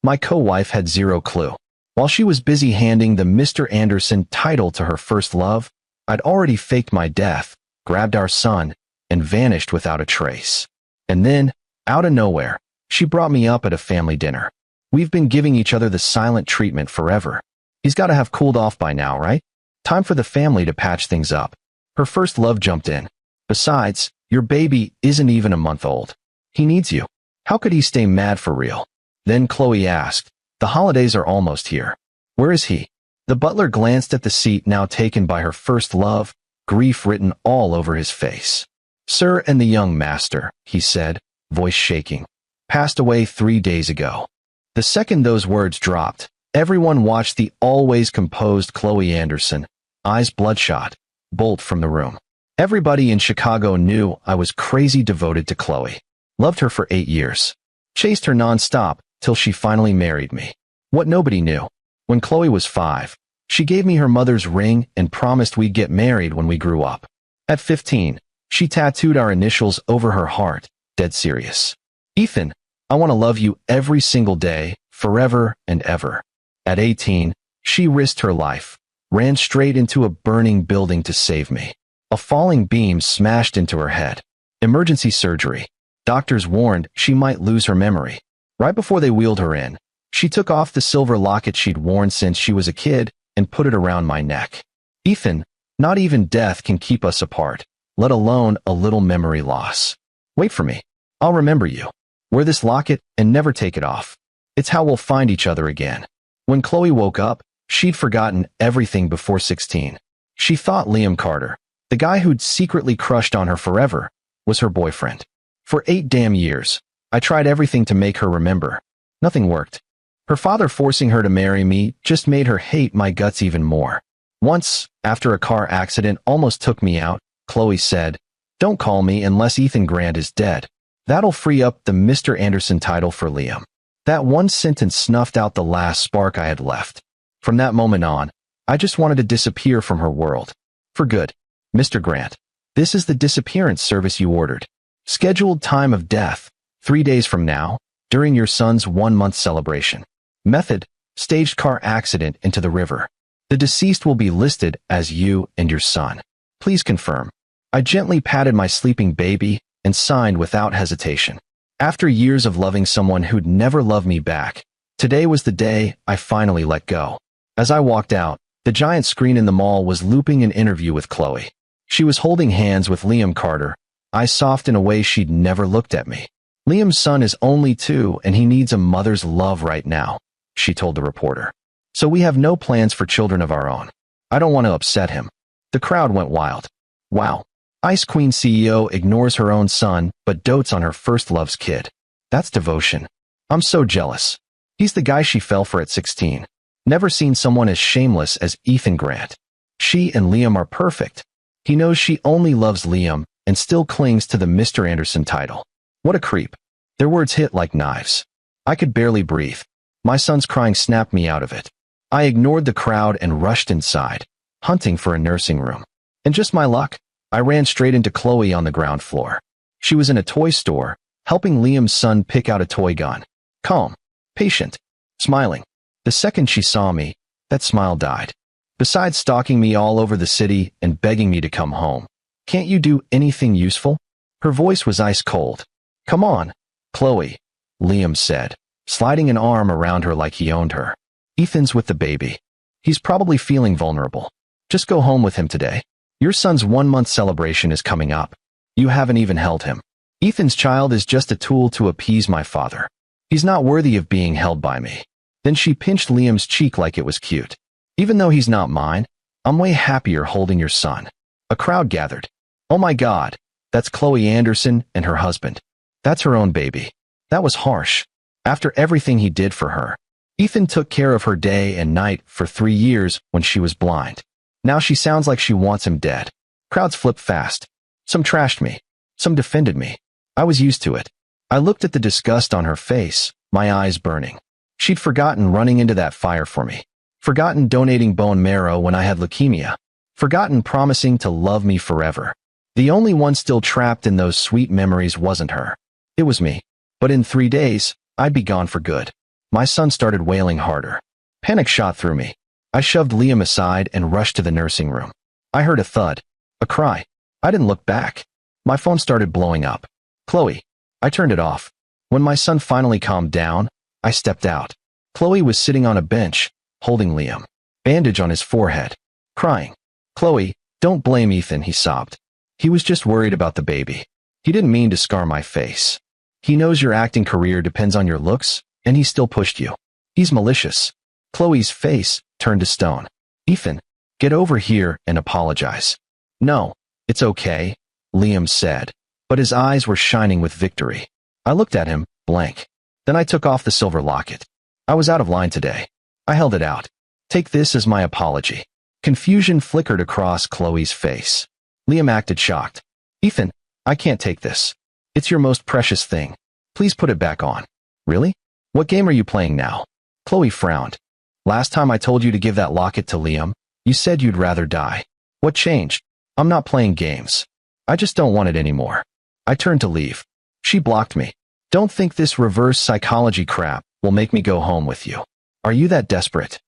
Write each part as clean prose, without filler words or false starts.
My co-wife had zero clue. While she was busy handing the Mr. Anderson title to her first love, I'd already faked my death, grabbed our son, and vanished without a trace. And then, out of nowhere, she brought me up at a family dinner. We've been giving each other the silent treatment forever. He's got to have cooled off by now, right? Time for the family to patch things up. Her first love jumped in. Besides, your baby isn't even a month old. He needs you. How could he stay mad for real? Then Khloe asked, the holidays are almost here. Where is he? The butler glanced at the seat now taken by her first love, grief written all over his face. Sir and the young master, he said, voice shaking, passed away 3 days ago. The second those words dropped, everyone watched the always composed Khloe Anderson, eyes bloodshot, bolt from the room. Everybody in Chicago knew I was crazy devoted to Khloe. Loved her for 8 years. Chased her non-stop till she finally married me. What nobody knew. When Khloe was 5, she gave me her mother's ring and promised we'd get married when we grew up. At 15, she tattooed our initials over her heart, dead serious. Ethan, I want to love you every single day, forever and ever. At 18, she risked her life, ran straight into a burning building to save me. A falling beam smashed into her head. Emergency surgery. Doctors warned she might lose her memory. Right before they wheeled her in, she took off the silver locket she'd worn since she was a kid and put it around my neck. Ethan, not even death can keep us apart, let alone a little memory loss. Wait for me. I'll remember you. Wear this locket and never take it off. It's how we'll find each other again. When Khloe woke up, she'd forgotten everything before 16. She thought Liam Carter, the guy who'd secretly crushed on her forever, was her boyfriend. For 8 damn years, I tried everything to make her remember. Nothing worked. Her father forcing her to marry me just made her hate my guts even more. Once, after a car accident almost took me out, Khloe said, "Don't call me unless Ethan Grant is dead. That'll free up the Mr. Anderson title for Liam." That one sentence snuffed out the last spark I had left. From that moment on, I just wanted to disappear from her world. For good. Mr. Grant, this is the disappearance service you ordered. Scheduled time of death, 3 days from now, during your son's 1-month celebration. Method, staged car accident into the river. The deceased will be listed as you and your son. Please confirm. I gently patted my sleeping baby and signed without hesitation. After years of loving someone who'd never loved me back, today was the day I finally let go. As I walked out, the giant screen in the mall was looping an interview with Khloe. She was holding hands with Liam Carter, eyes soft in a way she'd never looked at me. Liam's son is only 2 and he needs a mother's love right now, she told the reporter. So we have no plans for children of our own. I don't want to upset him. The crowd went wild. Wow. Ice Queen CEO ignores her own son but dotes on her first love's kid. That's devotion. I'm so jealous. He's the guy she fell for at 16. Never seen someone as shameless as Ethan Grant. She and Liam are perfect. He knows she only loves Liam and still clings to the Mr. Anderson title. What a creep. Their words hit like knives. I could barely breathe. My son's crying snapped me out of it. I ignored the crowd and rushed inside, hunting for a nursing room. And just my luck, I ran straight into Khloe on the ground floor. She was in a toy store, helping Liam's son pick out a toy gun. Calm, patient, smiling. The second she saw me, that smile died. Besides stalking me all over the city and begging me to come home, can't you do anything useful? Her voice was ice cold. Come on, Khloe, Liam said, sliding an arm around her like he owned her. Ethan's with the baby. He's probably feeling vulnerable. Just go home with him today. Your son's 1-month celebration is coming up. You haven't even held him. Ethan's child is just a tool to appease my father. He's not worthy of being held by me. Then she pinched Liam's cheek like it was cute. Even though he's not mine, I'm way happier holding your son. A crowd gathered. Oh my God, that's Khloe Anderson and her husband. That's her own baby. That was harsh. After everything he did for her, Ethan took care of her day and night for 3 years when she was blind. Now she sounds like she wants him dead. Crowds flipped fast. Some trashed me. Some defended me. I was used to it. I looked at the disgust on her face, my eyes burning. She'd forgotten running into that fire for me. Forgotten donating bone marrow when I had leukemia. Forgotten promising to love me forever. The only one still trapped in those sweet memories wasn't her. It was me. But in 3 days, I'd be gone for good. My son started wailing harder. Panic shot through me. I shoved Liam aside and rushed to the nursing room. I heard a thud. A cry. I didn't look back. My phone started blowing up. Khloe. I turned it off. When my son finally calmed down, I stepped out. Khloe was sitting on a bench, holding Liam. Bandage on his forehead. Crying. Khloe, don't blame Ethan, he sobbed. He was just worried about the baby. He didn't mean to scar my face. He knows your acting career depends on your looks, and he still pushed you. He's malicious. Khloe's face turned to stone. Ethan, get over here and apologize. No, it's okay, Liam said, but his eyes were shining with victory. I looked at him, blank. Then I took off the silver locket. I was out of line today. I held it out. Take this as my apology. Confusion flickered across Khloe's face. Liam acted shocked. Ethan, I can't take this. It's your most precious thing. Please put it back on. Really? What game are you playing now? Khloe frowned. Last time I told you to give that locket to Liam, you said you'd rather die. What changed? I'm not playing games. I just don't want it anymore. I turned to leave. She blocked me. Don't think this reverse psychology crap will make me go home with you. Are you that desperate?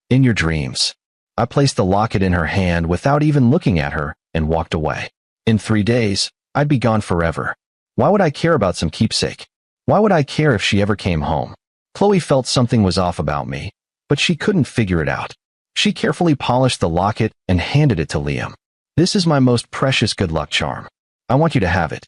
In your dreams. I placed the locket in her hand without even looking at her and walked away. In 3 days, I'd be gone forever. Why would I care about some keepsake? Why would I care if she ever came home? Khloe felt something was off about me, but she couldn't figure it out. She carefully polished the locket and handed it to Liam. This is my most precious good luck charm. I want you to have it.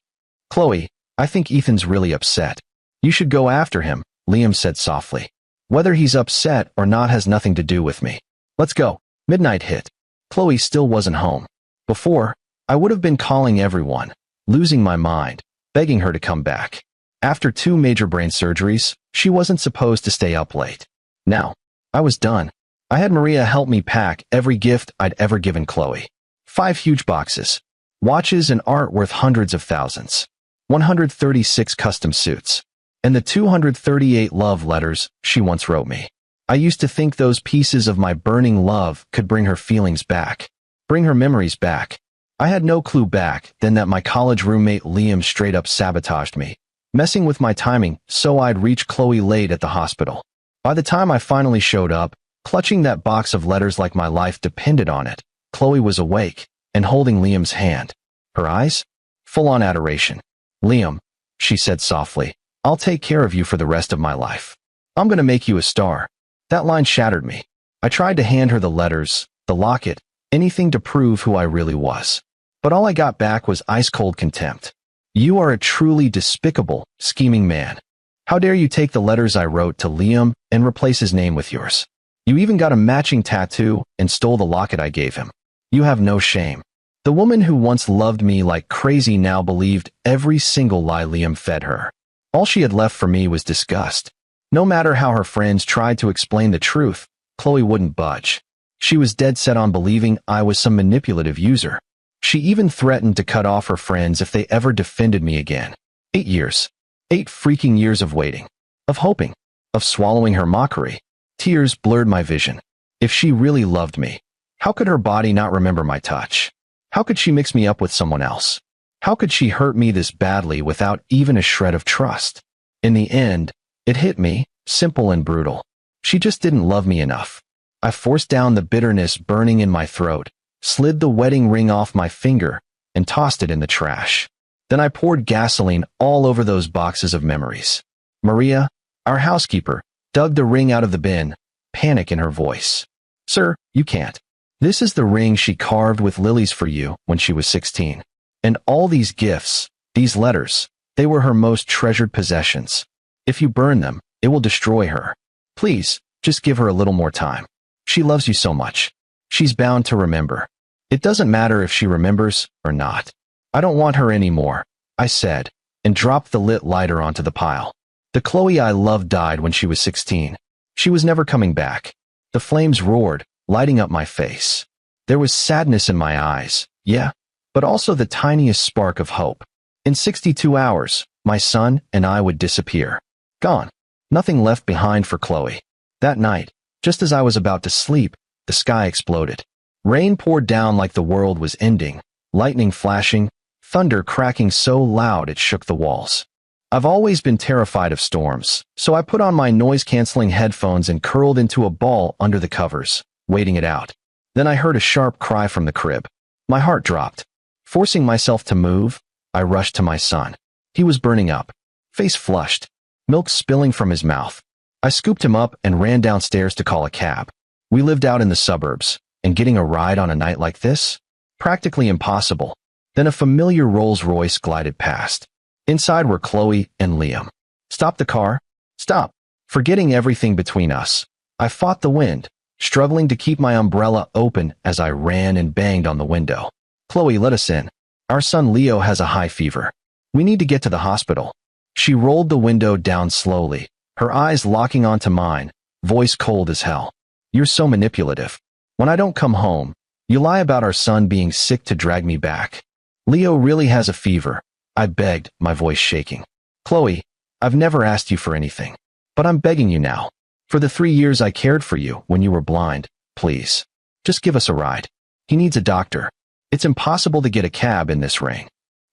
Khloe, I think Ethan's really upset. You should go after him, Liam said softly. Whether he's upset or not has nothing to do with me. Let's go. Midnight hit. Khloe still wasn't home. Before, I would have been calling everyone, losing my mind, begging her to come back. After 2 major brain surgeries, she wasn't supposed to stay up late. Now, I was done. I had Maria help me pack every gift I'd ever given Khloe. 5 huge boxes. Watches and art worth hundreds of thousands. 136 custom suits. And the 238 love letters she once wrote me. I used to think those pieces of my burning love could bring her feelings back. Bring her memories back. I had no clue back then that my college roommate Liam straight up sabotaged me, messing with my timing so I'd reach Khloe late at the hospital. By the time I finally showed up, clutching that box of letters like my life depended on it, Khloe was awake and holding Liam's hand. Her eyes? Full on adoration. Liam, she said softly, I'll take care of you for the rest of my life. I'm gonna make you a star. That line shattered me. I tried to hand her the letters, the locket, anything to prove who I really was. But all I got back was ice-cold contempt. You are a truly despicable, scheming man. How dare you take the letters I wrote to Liam and replace his name with yours? You even got a matching tattoo and stole the locket I gave him. You have no shame. The woman who once loved me like crazy now believed every single lie Liam fed her. All she had left for me was disgust. No matter how her friends tried to explain the truth, Khloe wouldn't budge. She was dead set on believing I was some manipulative user. She even threatened to cut off her friends if they ever defended me again. 8 years. 8 freaking years of waiting. Of hoping. Of swallowing her mockery. Tears blurred my vision. If she really loved me, how could her body not remember my touch? How could she mix me up with someone else? How could she hurt me this badly without even a shred of trust? In the end, it hit me, simple and brutal. She just didn't love me enough. I forced down the bitterness burning in my throat, slid the wedding ring off my finger, and tossed it in the trash. Then I poured gasoline all over those boxes of memories. Maria, our housekeeper, dug the ring out of the bin, panic in her voice. Sir, you can't. This is the ring she carved with lilies for you when she was 16. And all these gifts, these letters, they were her most treasured possessions. If you burn them, it will destroy her. Please, just give her a little more time. She loves you so much. She's bound to remember. It doesn't matter if she remembers or not. I don't want her anymore, I said, and dropped the lit lighter onto the pile. The Khloe I loved died when she was 16. She was never coming back. The flames roared, lighting up my face. There was sadness in my eyes, yeah, but also the tiniest spark of hope. In 62 hours, my son and I would disappear. Gone. Nothing left behind for Khloe. That night, just as I was about to sleep, the sky exploded. Rain poured down like the world was ending, lightning flashing, thunder cracking so loud it shook the walls. I've always been terrified of storms, so I put on my noise-canceling headphones and curled into a ball under the covers, waiting it out. Then I heard a sharp cry from the crib. My heart dropped. Forcing myself to move, I rushed to my son. He was burning up, face flushed, milk spilling from his mouth. I scooped him up and ran downstairs to call a cab. We lived out in the suburbs, and getting a ride on a night like this? Practically impossible. Then a familiar Rolls-Royce glided past. Inside were Khloe and Liam. "Stop the car. Stop." Forgetting everything between us, I fought the wind, struggling to keep my umbrella open as I ran and banged on the window. "Khloe, let us in. Our son Leo has a high fever. We need to get to the hospital." She rolled the window down slowly, her eyes locking onto mine, voice cold as hell. "You're so manipulative. When I don't come home, you lie about our son being sick to drag me back." "Leo really has a fever," I begged, my voice shaking. "Khloe, I've never asked you for anything. But I'm begging you now. For the 3 years I cared for you when you were blind, please. Just give us a ride. He needs a doctor. It's impossible to get a cab in this rain."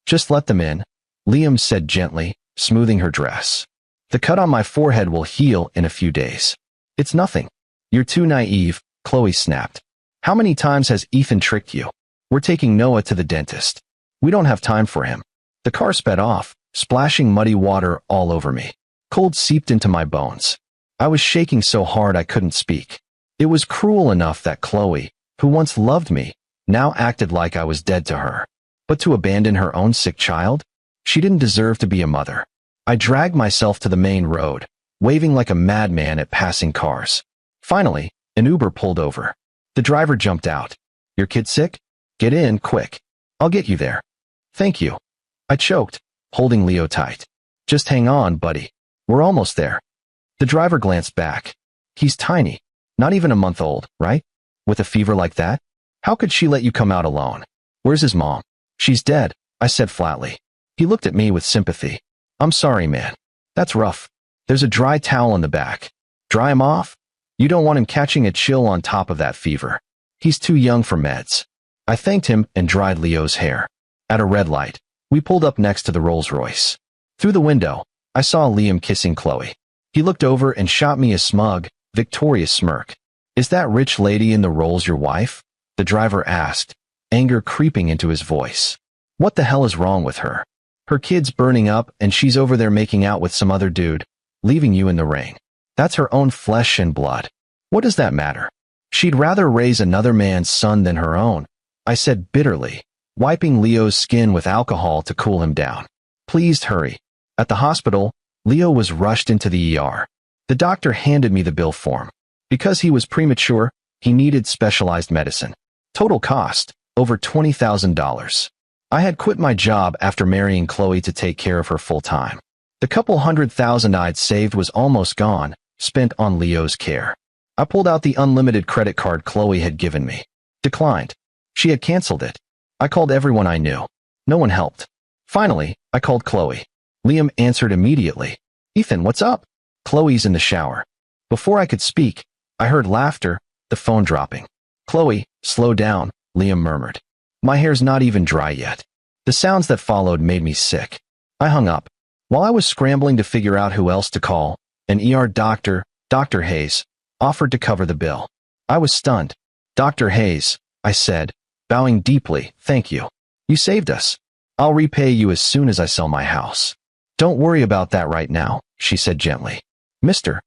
"Just let them in," Liam said gently, smoothing her dress. "The cut on my forehead will heal in a few days." "It's nothing." "You're too naive," Khloe snapped. "How many times has Ethan tricked you? We're taking Noah to the dentist. We don't have time for him." The car sped off, splashing muddy water all over me. Cold seeped into my bones. I was shaking so hard I couldn't speak. It was cruel enough that Khloe, who once loved me, now acted like I was dead to her. But to abandon her own sick child? She didn't deserve to be a mother. I dragged myself to the main road, waving like a madman at passing cars. Finally, an Uber pulled over. The driver jumped out. "Your kid sick? Get in, quick. I'll get you there." "Thank you." I choked, holding Leo tight. "Just hang on, buddy. We're almost there." The driver glanced back. "He's tiny. Not even a month old, right? With a fever like that? How could she let you come out alone? Where's his mom?" "She's dead," I said flatly. He looked at me with sympathy. "I'm sorry, man. That's rough. There's a dry towel in the back. Dry him off? You don't want him catching a chill on top of that fever. He's too young for meds." I thanked him and dried Leo's hair. At a red light, we pulled up next to the Rolls-Royce. Through the window, I saw Liam kissing Khloe. He looked over and shot me a smug, victorious smirk. "Is that rich lady in the Rolls your wife?" the driver asked, anger creeping into his voice. "What the hell is wrong with her? Her kid's burning up and she's over there making out with some other dude, leaving you in the rain. That's her own flesh and blood. What does that matter? She'd rather raise another man's son than her own," I said bitterly, wiping Leo's skin with alcohol to cool him down. "Please hurry." At the hospital, Leo was rushed into the ER. The doctor handed me the bill form. Because he was premature, he needed specialized medicine. Total cost, over $20,000. I had quit my job after marrying Khloe to take care of her full-time. The couple $100,000 I'd saved was almost gone, spent on Leo's care. I pulled out the unlimited credit card Khloe had given me. Declined. She had canceled it. I called everyone I knew. No one helped. Finally, I called Khloe. Liam answered immediately. "Ethan, what's up?" "Khloe's in the shower." Before I could speak, I heard laughter, the phone dropping. "Khloe, slow down," Liam murmured. "My hair's not even dry yet." The sounds that followed made me sick. I hung up. While I was scrambling to figure out who else to call, an ER doctor, Dr. Hayes, offered to cover the bill. I was stunned. "Dr. Hayes," I said, bowing deeply, "thank you. You saved us. I'll repay you as soon as I sell my house." "Don't worry about that right now," she said gently. "Mr.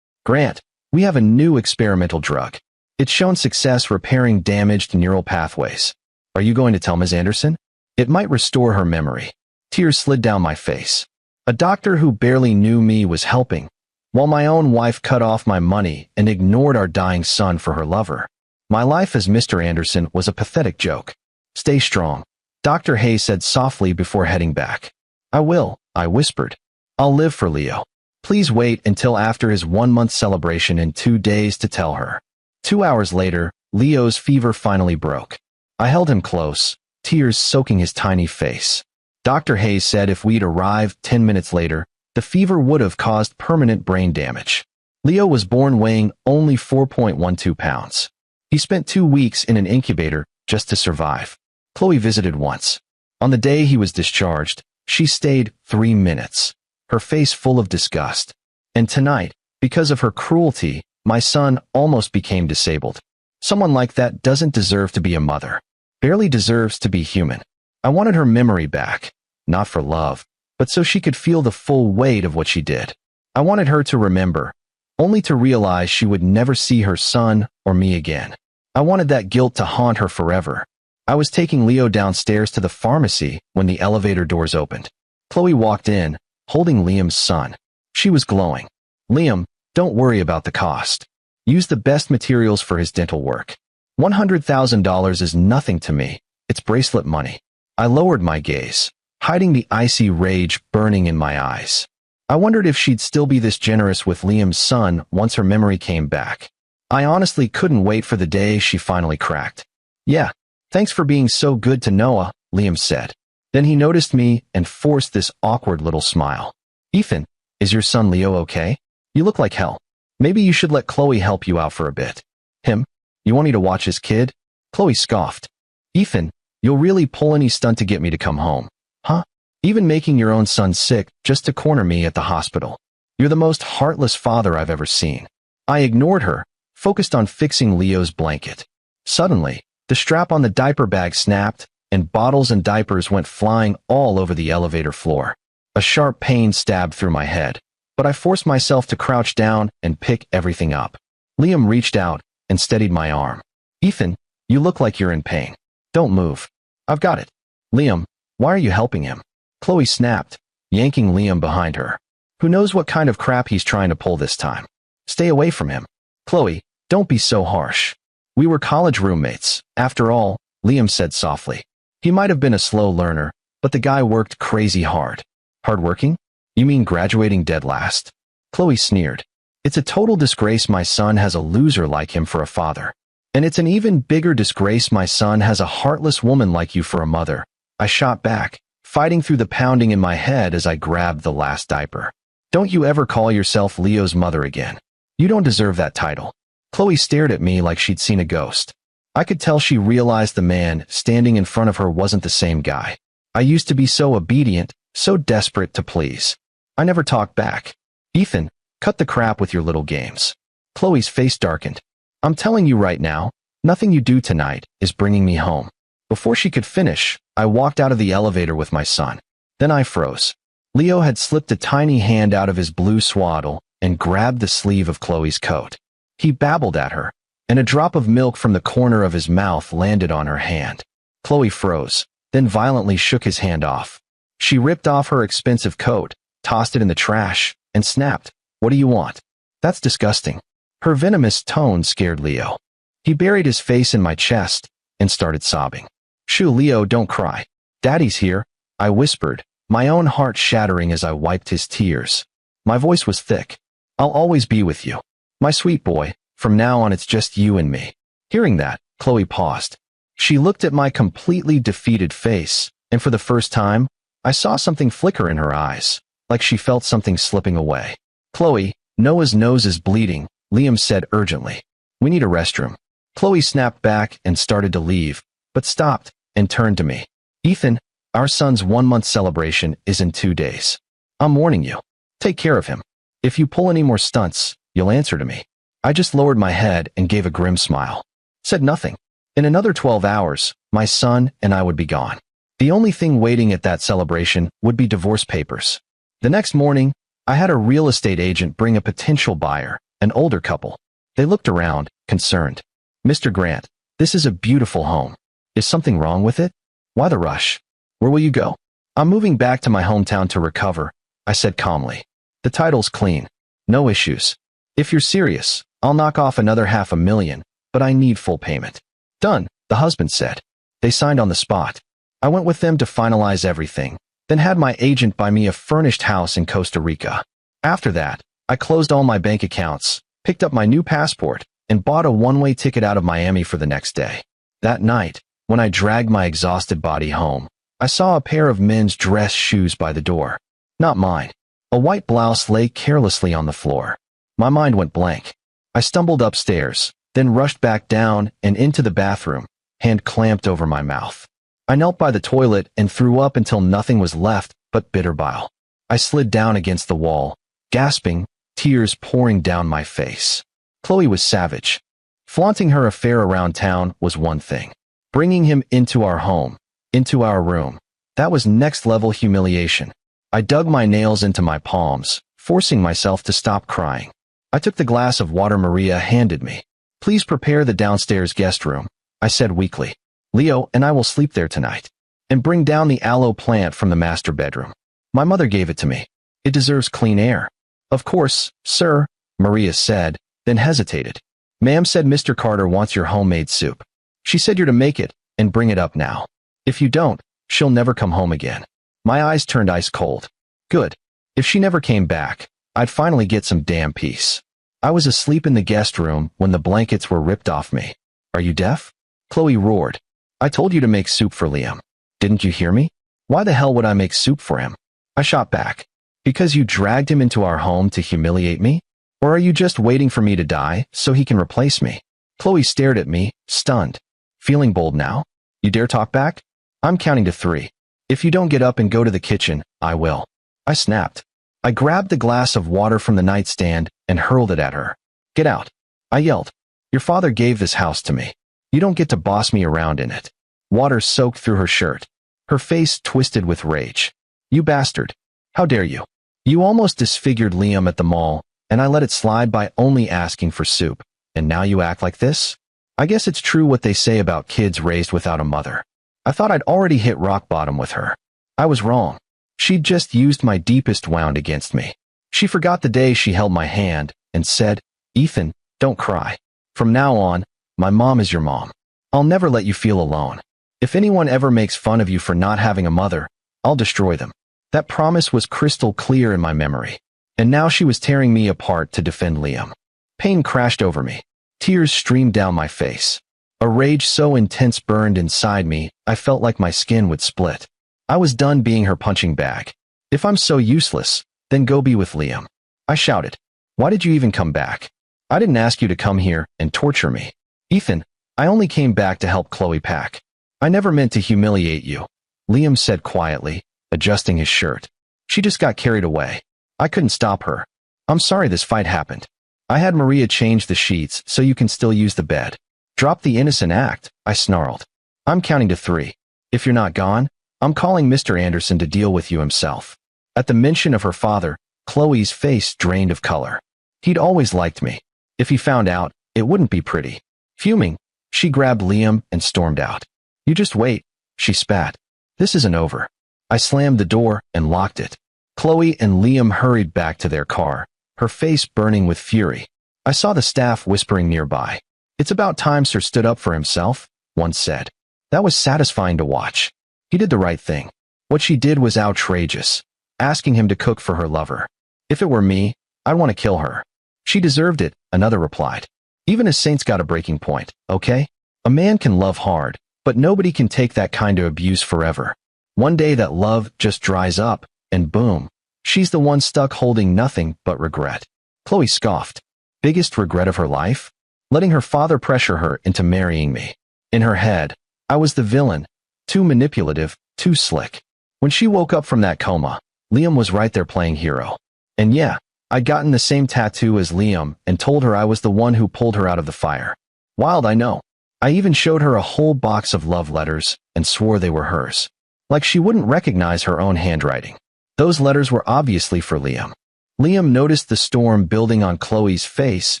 Grant, we have a new experimental drug. It's shown success repairing damaged neural pathways. Are you going to tell Ms. Anderson? It might restore her memory." Tears slid down my face. A doctor who barely knew me was helping, while my own wife cut off my money and ignored our dying son for her lover. My life as Mr. Anderson was a pathetic joke. "Stay strong," Dr. Hayes said softly before heading back. "I will," I whispered. "I'll live for Leo. Please wait until after his 1-month celebration in 2 days to tell her." 2 hours later, Leo's fever finally broke. I held him close, tears soaking his tiny face. Dr. Hayes said if we'd arrived 10 minutes later, the fever would have caused permanent brain damage. Leo was born weighing only 4.12 pounds. He spent 2 weeks in an incubator just to survive. Khloe visited once. On the day he was discharged, she stayed 3 minutes. her face full of disgust. And tonight, because of her cruelty, my son almost became disabled. Someone like that doesn't deserve to be a mother. Barely deserves to be human. I wanted her memory back, not for love, but so she could feel the full weight of what she did. I wanted her to remember, only to realize she would never see her son or me again. I wanted that guilt to haunt her forever. I was taking Leo downstairs to the pharmacy when the elevator doors opened. Khloe walked in, holding Liam's son. She was glowing. "Liam, don't worry about the cost. Use the best materials for his dental work. $100,000 is nothing to me. It's bracelet money." I lowered my gaze, hiding the icy rage burning in my eyes. I wondered if she'd still be this generous with Liam's son once her memory came back. I honestly couldn't wait for the day she finally cracked. "Yeah, thanks for being so good to Noah," Liam said. Then he noticed me and forced this awkward little smile. "Ethan, is your son Leo okay? You look like hell. Maybe you should let Khloe help you out for a bit." "Him? You want me to watch his kid?" Khloe scoffed. "Ethan, you'll really pull any stunt to get me to come home, huh? Even making your own son sick just to corner me at the hospital. You're the most heartless father I've ever seen." I ignored her, focused on fixing Leo's blanket. Suddenly, the strap on the diaper bag snapped, and bottles and diapers went flying all over the elevator floor. A sharp pain stabbed through my head, but I forced myself to crouch down and pick everything up. Liam reached out and steadied my arm. "Ethan, you look like you're in pain. Don't move. I've got it." "Liam, why are you helping him?" Khloe snapped, yanking Liam behind her. "Who knows what kind of crap he's trying to pull this time? Stay away from him." "Khloe, don't be so harsh. We were college roommates, after all," Liam said softly. He might have been a slow learner, but the guy worked crazy hard. "Hardworking? You mean graduating dead last?" Khloe sneered. "It's a total disgrace my son has a loser like him for a father. And it's an even bigger disgrace my son has a heartless woman like you for a mother." I shot back, fighting through the pounding in my head as I grabbed the last diaper. "Don't you ever call yourself Leo's mother again. You don't deserve that title." Khloe stared at me like she'd seen a ghost. I could tell she realized the man standing in front of her wasn't the same guy. I used to be so obedient, so desperate to please. I never talked back. "Ethan, cut the crap with your little games." Khloe's face darkened. "I'm telling you right now, nothing you do tonight is bringing me home." Before she could finish, I walked out of the elevator with my son. Then I froze. Leo had slipped a tiny hand out of his blue swaddle and grabbed the sleeve of Khloe's coat. He babbled at her, and a drop of milk from the corner of his mouth landed on her hand. Khloe froze, then violently shook his hand off. She ripped off her expensive coat, tossed it in the trash, and snapped, "What do you want?" "That's disgusting." Her venomous tone scared Leo. He buried his face in my chest and started sobbing. "Shoo, Leo, don't cry. Daddy's here," I whispered, my own heart shattering as I wiped his tears. My voice was thick. "I'll always be with you. My sweet boy, from now on it's just you and me." Hearing that, Khloe paused. She looked at my completely defeated face, and for the first time, I saw something flicker in her eyes, like she felt something slipping away. "Khloe, Noah's nose is bleeding," Liam said urgently. "We need a restroom." Khloe snapped back and started to leave, but stopped and turned to me. "Ethan, our son's 1-month celebration is in 2 days. I'm warning you. Take care of him. If you pull any more stunts, you'll answer to me." I just lowered my head and gave a grim smile. Said nothing. In another 12 hours, my son and I would be gone. The only thing waiting at that celebration would be divorce papers. The next morning, I had a real estate agent bring a potential buyer, an older couple. They looked around, concerned. "Mr. Grant, this is a beautiful home. Is something wrong with it? Why the rush? Where will you go?" "I'm moving back to my hometown to recover," I said calmly. "The title's clean. No issues. If you're serious, I'll knock off another $500,000, but I need full payment." "Done," the husband said. They signed on the spot. I went with them to finalize everything, then had my agent buy me a furnished house in Costa Rica. After that, I closed all my bank accounts, picked up my new passport, and bought a one-way ticket out of Miami for the next day. That night, when I dragged my exhausted body home, I saw a pair of men's dress shoes by the door. Not mine. A white blouse lay carelessly on the floor. My mind went blank. I stumbled upstairs, then rushed back down and into the bathroom, hand clamped over my mouth. I knelt by the toilet and threw up until nothing was left but bitter bile. I slid down against the wall, gasping, tears pouring down my face. Khloe was savage. Flaunting her affair around town was one thing. Bringing him into our home, into our room, that was next-level humiliation. I dug my nails into my palms, forcing myself to stop crying. I took the glass of water Maria handed me. "Please prepare the downstairs guest room," I said weakly. "Leo and I will sleep there tonight. And bring down the aloe plant from the master bedroom. My mother gave it to me. It deserves clean air." "Of course, sir," Maria said, then hesitated. "Ma'am said Mr. Carter wants your homemade soup. She said you're to make it and bring it up now. If you don't, she'll never come home again." My eyes turned ice cold. Good. If she never came back, I'd finally get some damn peace. I was asleep in the guest room when the blankets were ripped off me. "Are you deaf?" Khloe roared. "I told you to make soup for Liam. Didn't you hear me? Why the hell would I make soup for him?" I shot back. "Because you dragged him into our home to humiliate me? Or are you just waiting for me to die so he can replace me?" Khloe stared at me, stunned. "Feeling bold now? You dare talk back? I'm counting to 3. If you don't get up and go to the kitchen, I will." I snapped. I grabbed the glass of water from the nightstand and hurled it at her. "Get out," I yelled. "Your father gave this house to me. You don't get to boss me around in it." Water soaked through her shirt. Her face twisted with rage. "You bastard. How dare you? You almost disfigured Liam at the mall, and I let it slide by only asking for soup, and now you act like this? I guess it's true what they say about kids raised without a mother." I thought I'd already hit rock bottom with her. I was wrong. She'd just used my deepest wound against me. She forgot the day she held my hand and said, "Ethan, don't cry. From now on, my mom is your mom. I'll never let you feel alone. If anyone ever makes fun of you for not having a mother, I'll destroy them." That promise was crystal clear in my memory. And now she was tearing me apart to defend Liam. Pain crashed over me. Tears streamed down my face. A rage so intense burned inside me, I felt like my skin would split. I was done being her punching bag. "If I'm so useless, then go be with Liam." I shouted. "Why did you even come back? I didn't ask you to come here and torture me." "Ethan, I only came back to help Khloe pack. I never meant to humiliate you," Liam said quietly, adjusting his shirt. "She just got carried away. I couldn't stop her. I'm sorry this fight happened. I had Maria change the sheets so you can still use the bed." "Drop the innocent act," I snarled. "I'm counting to 3. If you're not gone, I'm calling Mr. Anderson to deal with you himself." At the mention of her father, Khloe's face drained of color. He'd always liked me. If he found out, it wouldn't be pretty. Fuming, she grabbed Liam and stormed out. "You just wait," she spat. "This isn't over." I slammed the door and locked it. Khloe and Liam hurried back to their car, her face burning with fury. I saw the staff whispering nearby. "It's about time Sir stood up for himself," one said. That was satisfying to watch. He did the right thing. What she did was outrageous, asking him to cook for her lover. "If it were me, I'd want to kill her." "She deserved it," another replied. "Even a saint's got a breaking point, okay? A man can love hard, but nobody can take that kind of abuse forever. One day that love just dries up, and boom, she's the one stuck holding nothing but regret." Khloe scoffed. Biggest regret of her life? Letting her father pressure her into marrying me. In her head, I was the villain, too manipulative, too slick. When she woke up from that coma, Liam was right there playing hero. And yeah, I'd gotten the same tattoo as Liam and told her I was the one who pulled her out of the fire. Wild, I know. I even showed her a whole box of love letters and swore they were hers. Like she wouldn't recognize her own handwriting. Those letters were obviously for Liam. Liam noticed the storm building on Khloe's face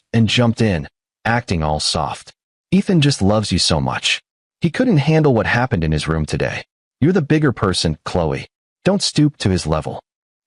and jumped in, acting all soft. "Ethan just loves you so much. He couldn't handle what happened in his room today. You're the bigger person, Khloe. Don't stoop to his level."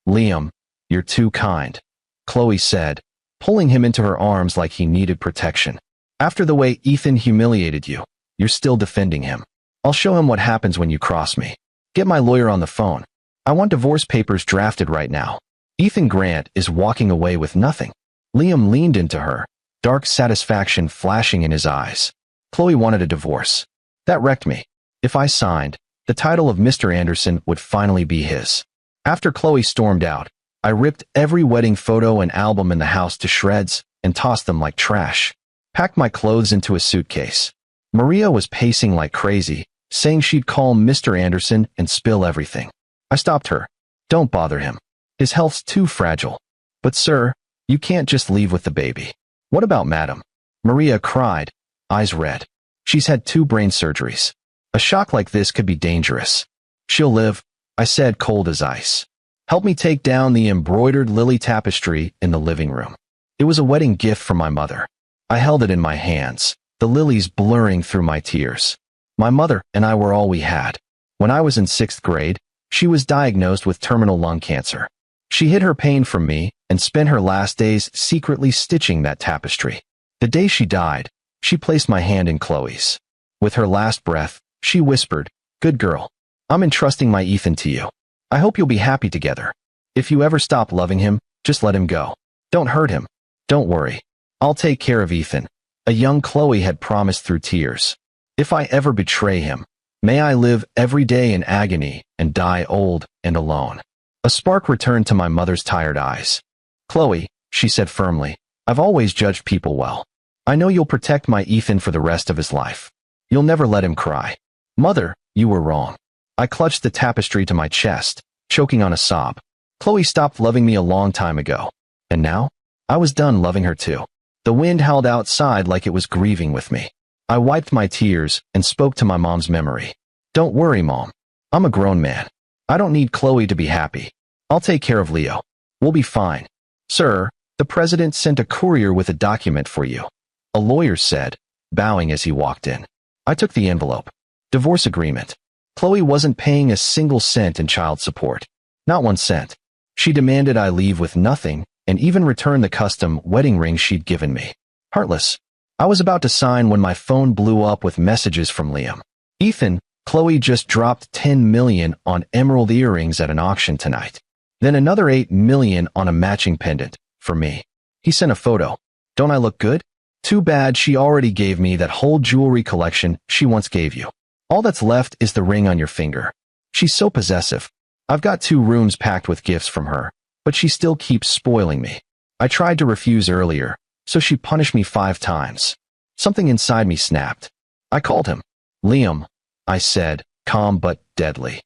"Liam, you're too kind," Khloe said, pulling him into her arms like he needed protection. "After the way Ethan humiliated you, you're still defending him. I'll show him what happens when you cross me. Get my lawyer on the phone. I want divorce papers drafted right now." Ethan Grant is walking away with nothing. Liam leaned into her, dark satisfaction flashing in his eyes. Khloe wanted a divorce. That wrecked me. If I signed, the title of Mr. Anderson would finally be his. After Khloe stormed out, I ripped every wedding photo and album in the house to shreds and tossed them like trash. Packed my clothes into a suitcase. Maria was pacing like crazy, saying she'd call Mr. Anderson and spill everything. I stopped her. "Don't bother him. His health's too fragile. But sir, you can't just leave with the baby. What about Madam? Maria cried, eyes red. She's had 2 brain surgeries. A shock like this could be dangerous. She'll live, I said, cold as ice. Help me take down the embroidered lily tapestry in the living room. It was a wedding gift from my mother. I held it in my hands, the lilies blurring through my tears. My mother and I were all we had. When I was in 6th grade, she was diagnosed with terminal lung cancer. She hid her pain from me and spent her last days secretly stitching that tapestry. The day she died, she placed my hand in Khloe's. With her last breath, she whispered, "Good girl. I'm entrusting my Ethan to you. I hope you'll be happy together. If you ever stop loving him, just let him go. Don't hurt him. Don't worry. I'll take care of Ethan," a young Khloe had promised through tears. "If I ever betray him, may I live every day in agony and die old and alone." A spark returned to my mother's tired eyes. "Khloe," she said firmly, "I've always judged people well. I know you'll protect my Ethan for the rest of his life. You'll never let him cry." "Mother, you were wrong." I clutched the tapestry to my chest, choking on a sob. Khloe stopped loving me a long time ago. And now, I was done loving her too. The wind howled outside like it was grieving with me. I wiped my tears and spoke to my mom's memory. "Don't worry, Mom. I'm a grown man. I don't need Khloe to be happy. I'll take care of Leo. We'll be fine." "Sir, the president sent a courier with a document for you," a lawyer said, bowing as he walked in. I took the envelope. Divorce agreement. Khloe wasn't paying a single cent in child support. Not 1 cent. She demanded I leave with nothing and even return the custom wedding ring she'd given me. Heartless. I was about to sign when my phone blew up with messages from Liam. "Ethan, Khloe just dropped 10 million on emerald earrings at an auction tonight. Then another 8 million on a matching pendant, for me." He sent a photo. "Don't I look good? Too bad she already gave me that whole jewelry collection she once gave you. All that's left is the ring on your finger. She's so possessive. I've got 2 rooms packed with gifts from her, but she still keeps spoiling me. I tried to refuse earlier, so she punished me 5 times. Something inside me snapped. I called him. "Liam," I said, calm but deadly.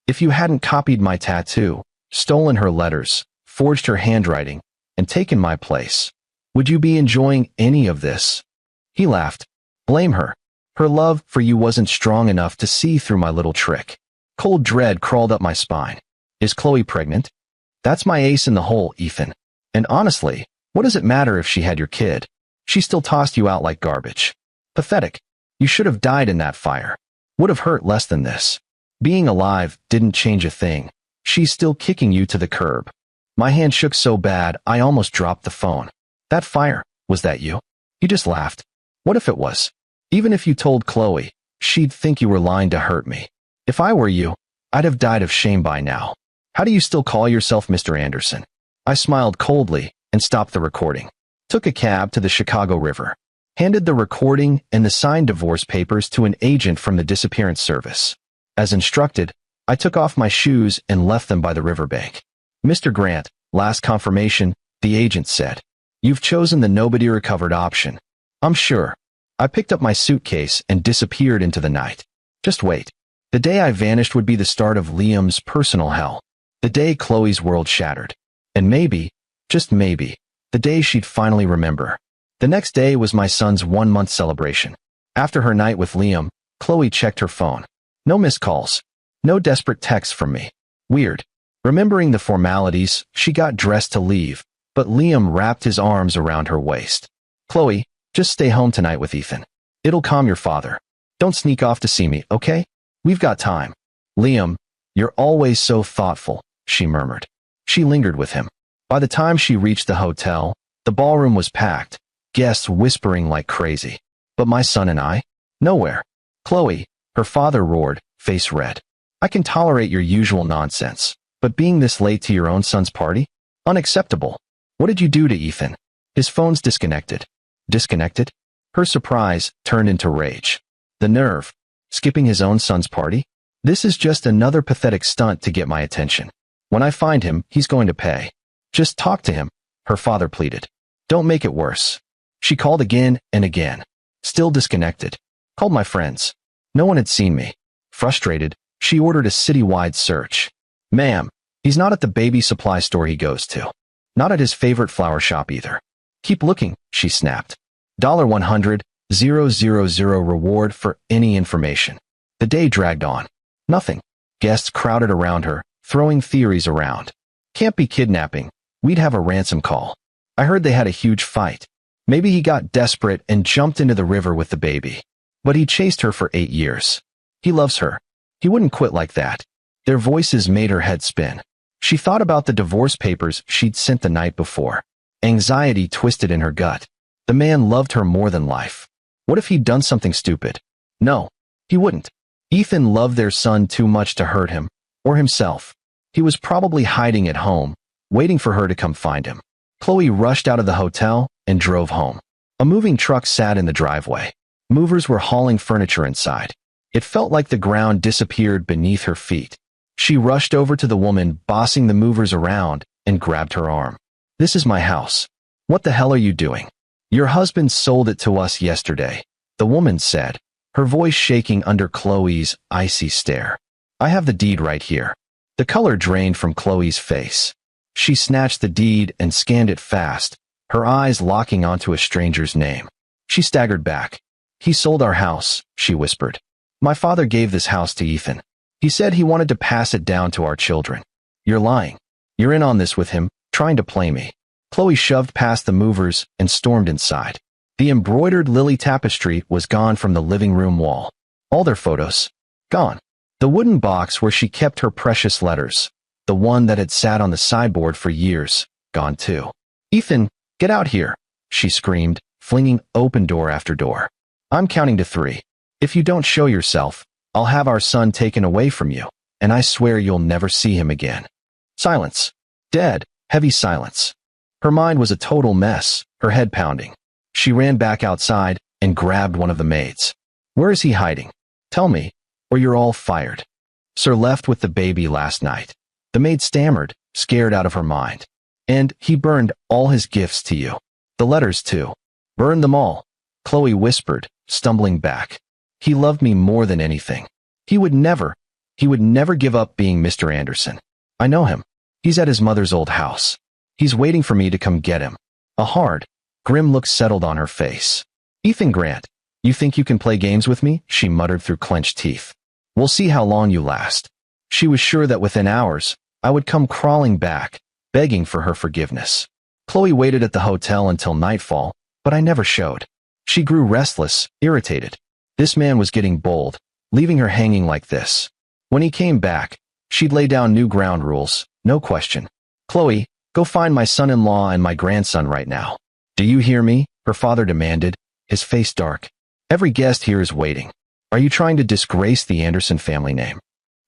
"If you hadn't copied my tattoo, stolen her letters, forged her handwriting, and taken my place, would you be enjoying any of this?" He laughed. "Blame her. Her love for you wasn't strong enough to see through my little trick." Cold dread crawled up my spine. "Is Khloe pregnant?" "That's my ace in the hole, Ethan. And honestly, what does it matter if she had your kid? She still tossed you out like garbage. Pathetic. You should have died in that fire. Would have hurt less than this. Being alive didn't change a thing. She's still kicking you to the curb." My hand shook so bad I almost dropped the phone. "That fire, was that you?" He just laughed. "What if it was? Even if you told Khloe, she'd think you were lying to hurt me. If I were you, I'd have died of shame by now. How do you still call yourself Mr. Anderson?" I smiled coldly and stopped the recording. Took a cab to the Chicago River. Handed the recording and the signed divorce papers to an agent from the disappearance service. As instructed, I took off my shoes and left them by the riverbank. "Mr. Grant, last confirmation," the agent said. "You've chosen the nobody recovered option. I'm sure." I picked up my suitcase and disappeared into the night. Just wait. The day I vanished would be the start of Liam's personal hell. The day Khloe's world shattered. And maybe, just maybe, the day she'd finally remember. The next day was my son's 1-month celebration. After her night with Liam, Khloe checked her phone. No missed calls. No desperate texts from me. Weird. Remembering the formalities, she got dressed to leave, but Liam wrapped his arms around her waist. "Khloe, just stay home tonight with Ethan. It'll calm your father. Don't sneak off to see me, okay? We've got time." "Liam, you're always so thoughtful," she murmured. She lingered with him. By the time she reached the hotel, the ballroom was packed, guests whispering like crazy. But my son and I? Nowhere. "Khloe," her father roared, face red. "I can tolerate your usual nonsense, but being this late to your own son's party? Unacceptable. What did you do to Ethan?" His phone's disconnected. Disconnected? Her surprise turned into rage. The nerve. Skipping his own son's party? This is just another pathetic stunt to get my attention. When I find him, he's going to pay. "Just talk to him," her father pleaded. "Don't make it worse." She called again and again. Still disconnected. Called my friends. No one had seen me. Frustrated, she ordered a citywide search. "Ma'am, He's not at the baby supply store he goes to. Not at his favorite flower shop either. Keep looking, she snapped. $100,000 reward for any information. The day dragged on. Nothing. Guests crowded around her, throwing theories around. Can't be kidnapping. We'd have a ransom call. I heard they had a huge fight. Maybe he got desperate and jumped into the river with the baby. But he chased her for 8 years. He loves her. He wouldn't quit like that. Their voices made her head spin. She thought about the divorce papers she'd sent the night before. Anxiety twisted in her gut. The man loved her more than life. What if he'd done something stupid? No, he wouldn't. Ethan loved their son too much to hurt him, or himself. He was probably hiding at home, waiting for her to come find him. Khloe rushed out of the hotel and drove home. A moving truck sat in the driveway. Movers were hauling furniture inside. It felt like the ground disappeared beneath her feet. She rushed over to the woman bossing the movers around and grabbed her arm. This is my house. What the hell are you doing? Your husband sold it to us yesterday, the woman said, her voice shaking under Khloe's icy stare. I have the deed right here. The color drained from Khloe's face. She snatched the deed and scanned it fast, her eyes locking onto a stranger's name. She staggered back. He sold our house, she whispered. My father gave this house to Ethan. He said he wanted to pass it down to our children. You're lying. You're in on this with him, trying to play me. Khloe shoved past the movers and stormed inside. The embroidered lily tapestry was gone from the living room wall. All their photos. Gone. The wooden box where she kept her precious letters. The one that had sat on the sideboard for years. Gone too. Ethan, get out here, she screamed, flinging open door after door. I'm counting to 3. If you don't show yourself, I'll have our son taken away from you, and I swear you'll never see him again. Silence. Dead, heavy silence. Her mind was a total mess, her head pounding. She ran back outside and grabbed one of the maids. Where is he hiding? Tell me, or you're all fired. Sir left with the baby last night. The maid stammered, scared out of her mind. And he burned all his gifts to you. The letters too. Burned them all. Khloe whispered, stumbling back. He loved me more than anything. He would never give up being Mr. Anderson. I know him. He's at his mother's old house. He's waiting for me to come get him. A hard, grim look settled on her face. Ethan Grant, you think you can play games with me? She muttered through clenched teeth. We'll see how long you last. She was sure that within hours, I would come crawling back, begging for her forgiveness. Khloe waited at the hotel until nightfall, but I never showed. She grew restless, irritated. This man was getting bold, leaving her hanging like this. When he came back, she'd lay down new ground rules, no question. Khloe, go find my son-in-law and my grandson right now. Do you hear me? Her father demanded, his face dark. Every guest here is waiting. Are you trying to disgrace the Anderson family name?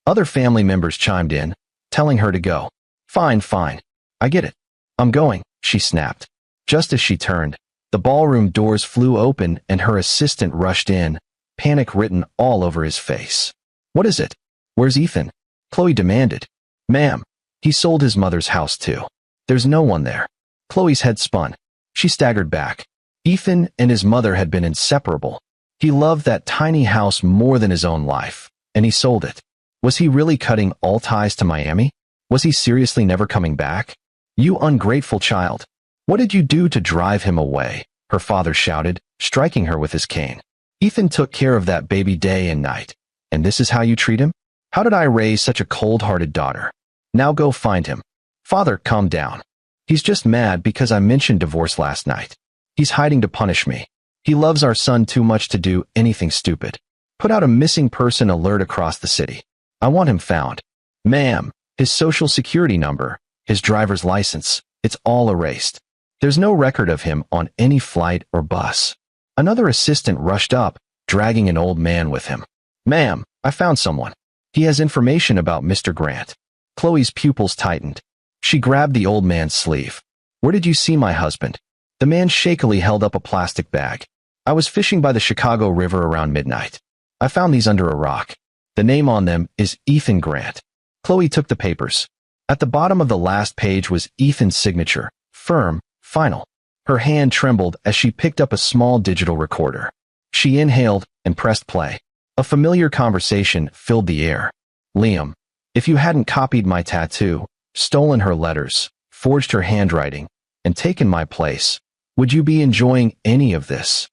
Other family members chimed in, telling her to go. Fine, fine. I get it. I'm going, she snapped. Just as she turned, the ballroom doors flew open and her assistant rushed in, panic written all over his face. What is it? Where's Ethan? Khloe demanded. Ma'am, he sold his mother's house too. There's no one there. Khloe's head spun. She staggered back. Ethan and his mother had been inseparable. He loved that tiny house more than his own life, and he sold it. Was he really cutting all ties to Miami? Was he seriously never coming back? You ungrateful child. What did you do to drive him away? Her father shouted, striking her with his cane. Ethan took care of that baby day and night. And this is how you treat him? How did I raise such a cold-hearted daughter? Now go find him. Father, calm down. He's just mad because I mentioned divorce last night. He's hiding to punish me. He loves our son too much to do anything stupid. Put out a missing person alert across the city. I want him found. Ma'am, his social security number, his driver's license, it's all erased. There's no record of him on any flight or bus. Another assistant rushed up, dragging an old man with him. Ma'am, I found someone. He has information about Mr. Grant. Khloe's pupils tightened. She grabbed the old man's sleeve. Where did you see my husband? The man shakily held up a plastic bag. I was fishing by the Chicago River around midnight. I found these under a rock. The name on them is Ethan Grant. Khloe took the papers. At the bottom of the last page was Ethan's signature, firm, final. Her hand trembled as she picked up a small digital recorder. She inhaled and pressed play. A familiar conversation filled the air. Liam, if you hadn't copied my tattoo, stolen her letters, forged her handwriting, and taken my place, would you be enjoying any of this?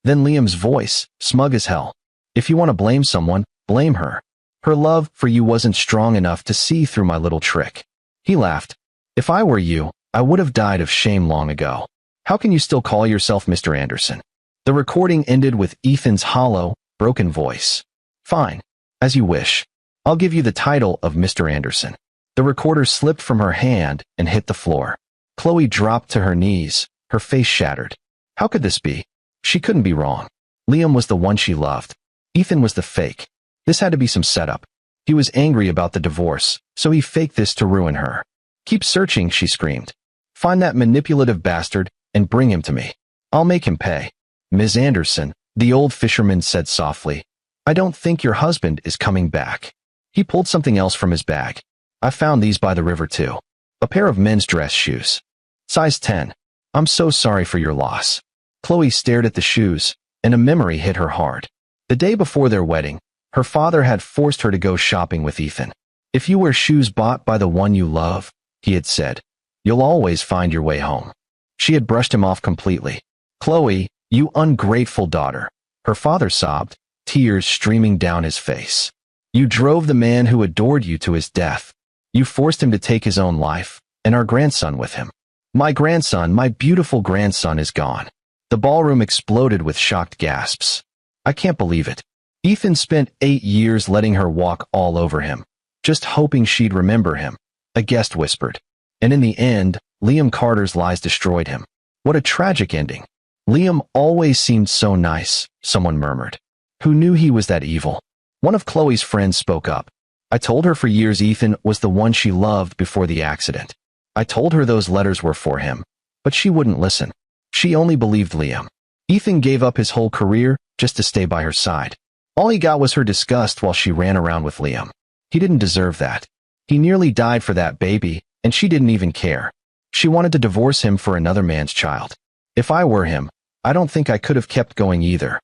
Then Liam's voice, smug as hell. If you want to blame someone, blame her. Her love for you wasn't strong enough to see through my little trick. He laughed. If I were you, I would have died of shame long ago. How can you still call yourself Mr. Anderson? The recording ended with Ethan's hollow, broken voice. Fine. As you wish. I'll give you the title of Mr. Anderson. The recorder slipped from her hand and hit the floor. Khloe dropped to her knees, her face shattered. How could this be? She couldn't be wrong. Liam was the one she loved. Ethan was the fake. This had to be some setup. He was angry about the divorce, so he faked this to ruin her. Keep searching, she screamed. Find that manipulative bastard and bring him to me. I'll make him pay. Ms. Anderson, the old fisherman said softly, I don't think your husband is coming back. He pulled something else from his bag. I found these by the river too. A pair of men's dress shoes. Size 10. I'm so sorry for your loss. Khloe stared at the shoes, and a memory hit her hard. The day before their wedding, her father had forced her to go shopping with Ethan. If you wear shoes bought by the one you love, he had said, you'll always find your way home. She had brushed him off completely. Khloe, you ungrateful daughter. Her father sobbed, tears streaming down his face. You drove the man who adored you to his death. You forced him to take his own life, and our grandson with him. My grandson, my beautiful grandson is gone. The ballroom exploded with shocked gasps. I can't believe it. Ethan spent 8 years letting her walk all over him, just hoping she'd remember him, a guest whispered. And in the end, Liam Carter's lies destroyed him. What a tragic ending. Liam always seemed so nice, someone murmured. Who knew he was that evil? One of Khloe's friends spoke up. I told her for years Ethan was the one she loved before the accident. I told her those letters were for him, but she wouldn't listen. She only believed Liam. Ethan gave up his whole career just to stay by her side. All he got was her disgust while she ran around with Liam. He didn't deserve that. He nearly died for that baby, and she didn't even care. She wanted to divorce him for another man's child. If I were him, I don't think I could have kept going either.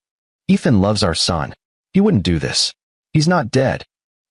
Ethan loves our son. He wouldn't do this. He's not dead.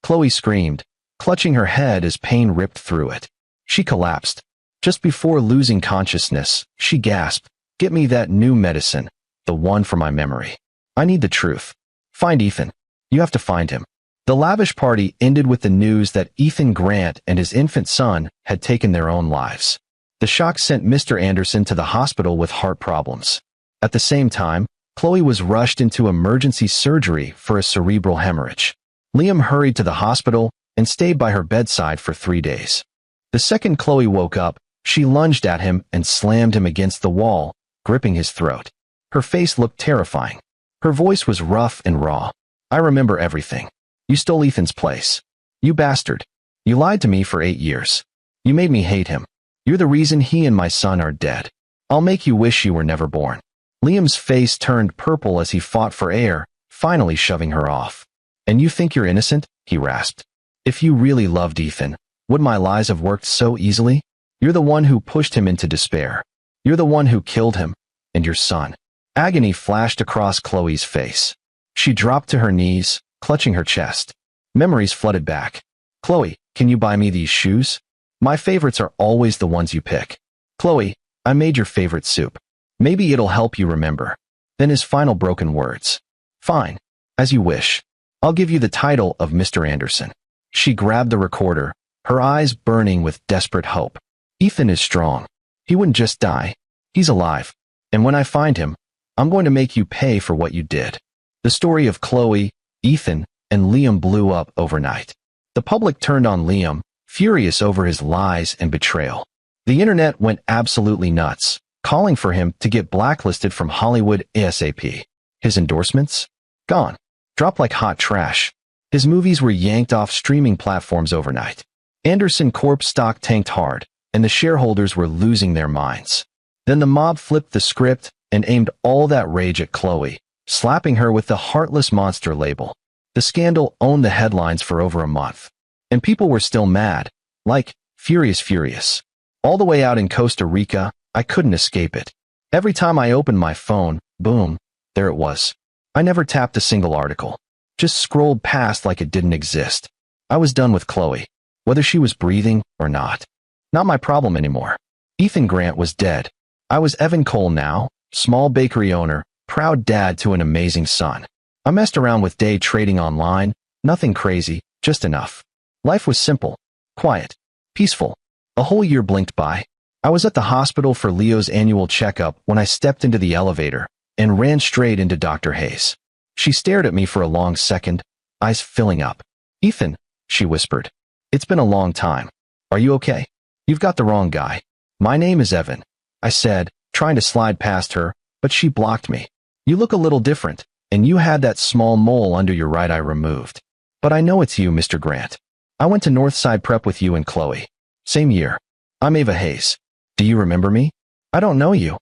Khloe screamed, clutching her head as pain ripped through it. She collapsed. Just before losing consciousness, she gasped, get me that new medicine, the one for my memory. I need the truth. Find Ethan. You have to find him. The lavish party ended with the news that Ethan Grant and his infant son had taken their own lives. The shock sent Mr. Anderson to the hospital with heart problems. At the same time, Khloe was rushed into emergency surgery for a cerebral hemorrhage. Liam hurried to the hospital and stayed by her bedside for 3 days. The second Khloe woke up, she lunged at him and slammed him against the wall, gripping his throat. Her face looked terrifying. Her voice was rough and raw. I remember everything. You stole Ethan's place. You bastard. You lied to me for 8 years. You made me hate him. You're the reason he and my son are dead. I'll make you wish you were never born. Liam's face turned purple as he fought for air, finally shoving her off. And you think you're innocent? He rasped. If you really loved Ethan, would my lies have worked so easily? You're the one who pushed him into despair. You're the one who killed him, and your son. Agony flashed across Khloe's face. She dropped to her knees, clutching her chest. Memories flooded back. Khloe, can you buy me these shoes? My favorites are always the ones you pick. Khloe, I made your favorite soup. Maybe it'll help you remember. Then his final broken words. Fine. As you wish. I'll give you the title of Mr. Anderson. She grabbed the recorder, her eyes burning with desperate hope. Ethan is strong. He wouldn't just die. He's alive. And when I find him, I'm going to make you pay for what you did. The story of Khloe, Ethan, and Liam blew up overnight. The public turned on Liam, furious over his lies and betrayal. The internet went absolutely nuts, calling for him to get blacklisted from Hollywood ASAP. His endorsements? Gone. Dropped like hot trash. His movies were yanked off streaming platforms overnight. Anderson Corp's stock tanked hard, and the shareholders were losing their minds. Then the mob flipped the script and aimed all that rage at Khloe, slapping her with the heartless monster label. The scandal owned the headlines for over a month. And people were still mad, like furious. All the way out in Costa Rica, I couldn't escape it. Every time I opened my phone, boom, there it was. I never tapped a single article. Just scrolled past like it didn't exist. I was done with Khloe, whether she was breathing or not. Not my problem anymore. Ethan Grant was dead. I was Evan Cole now, small bakery owner, proud dad to an amazing son. I messed around with day trading online, nothing crazy, just enough. Life was simple, quiet, peaceful. A whole year blinked by. I was at the hospital for Leo's annual checkup when I stepped into the elevator and ran straight into Dr. Hayes. She stared at me for a long second, eyes filling up. "Ethan," she whispered. "It's been a long time. Are you okay?" "You've got the wrong guy. My name is Evan," I said, trying to slide past her, but she blocked me. "You look a little different, and you had that small mole under your right eye removed. But I know it's you, Mr. Grant. I went to Northside Prep with you and Khloe. Same year. I'm Ava Hayes. Do you remember me?" "I don't know you,"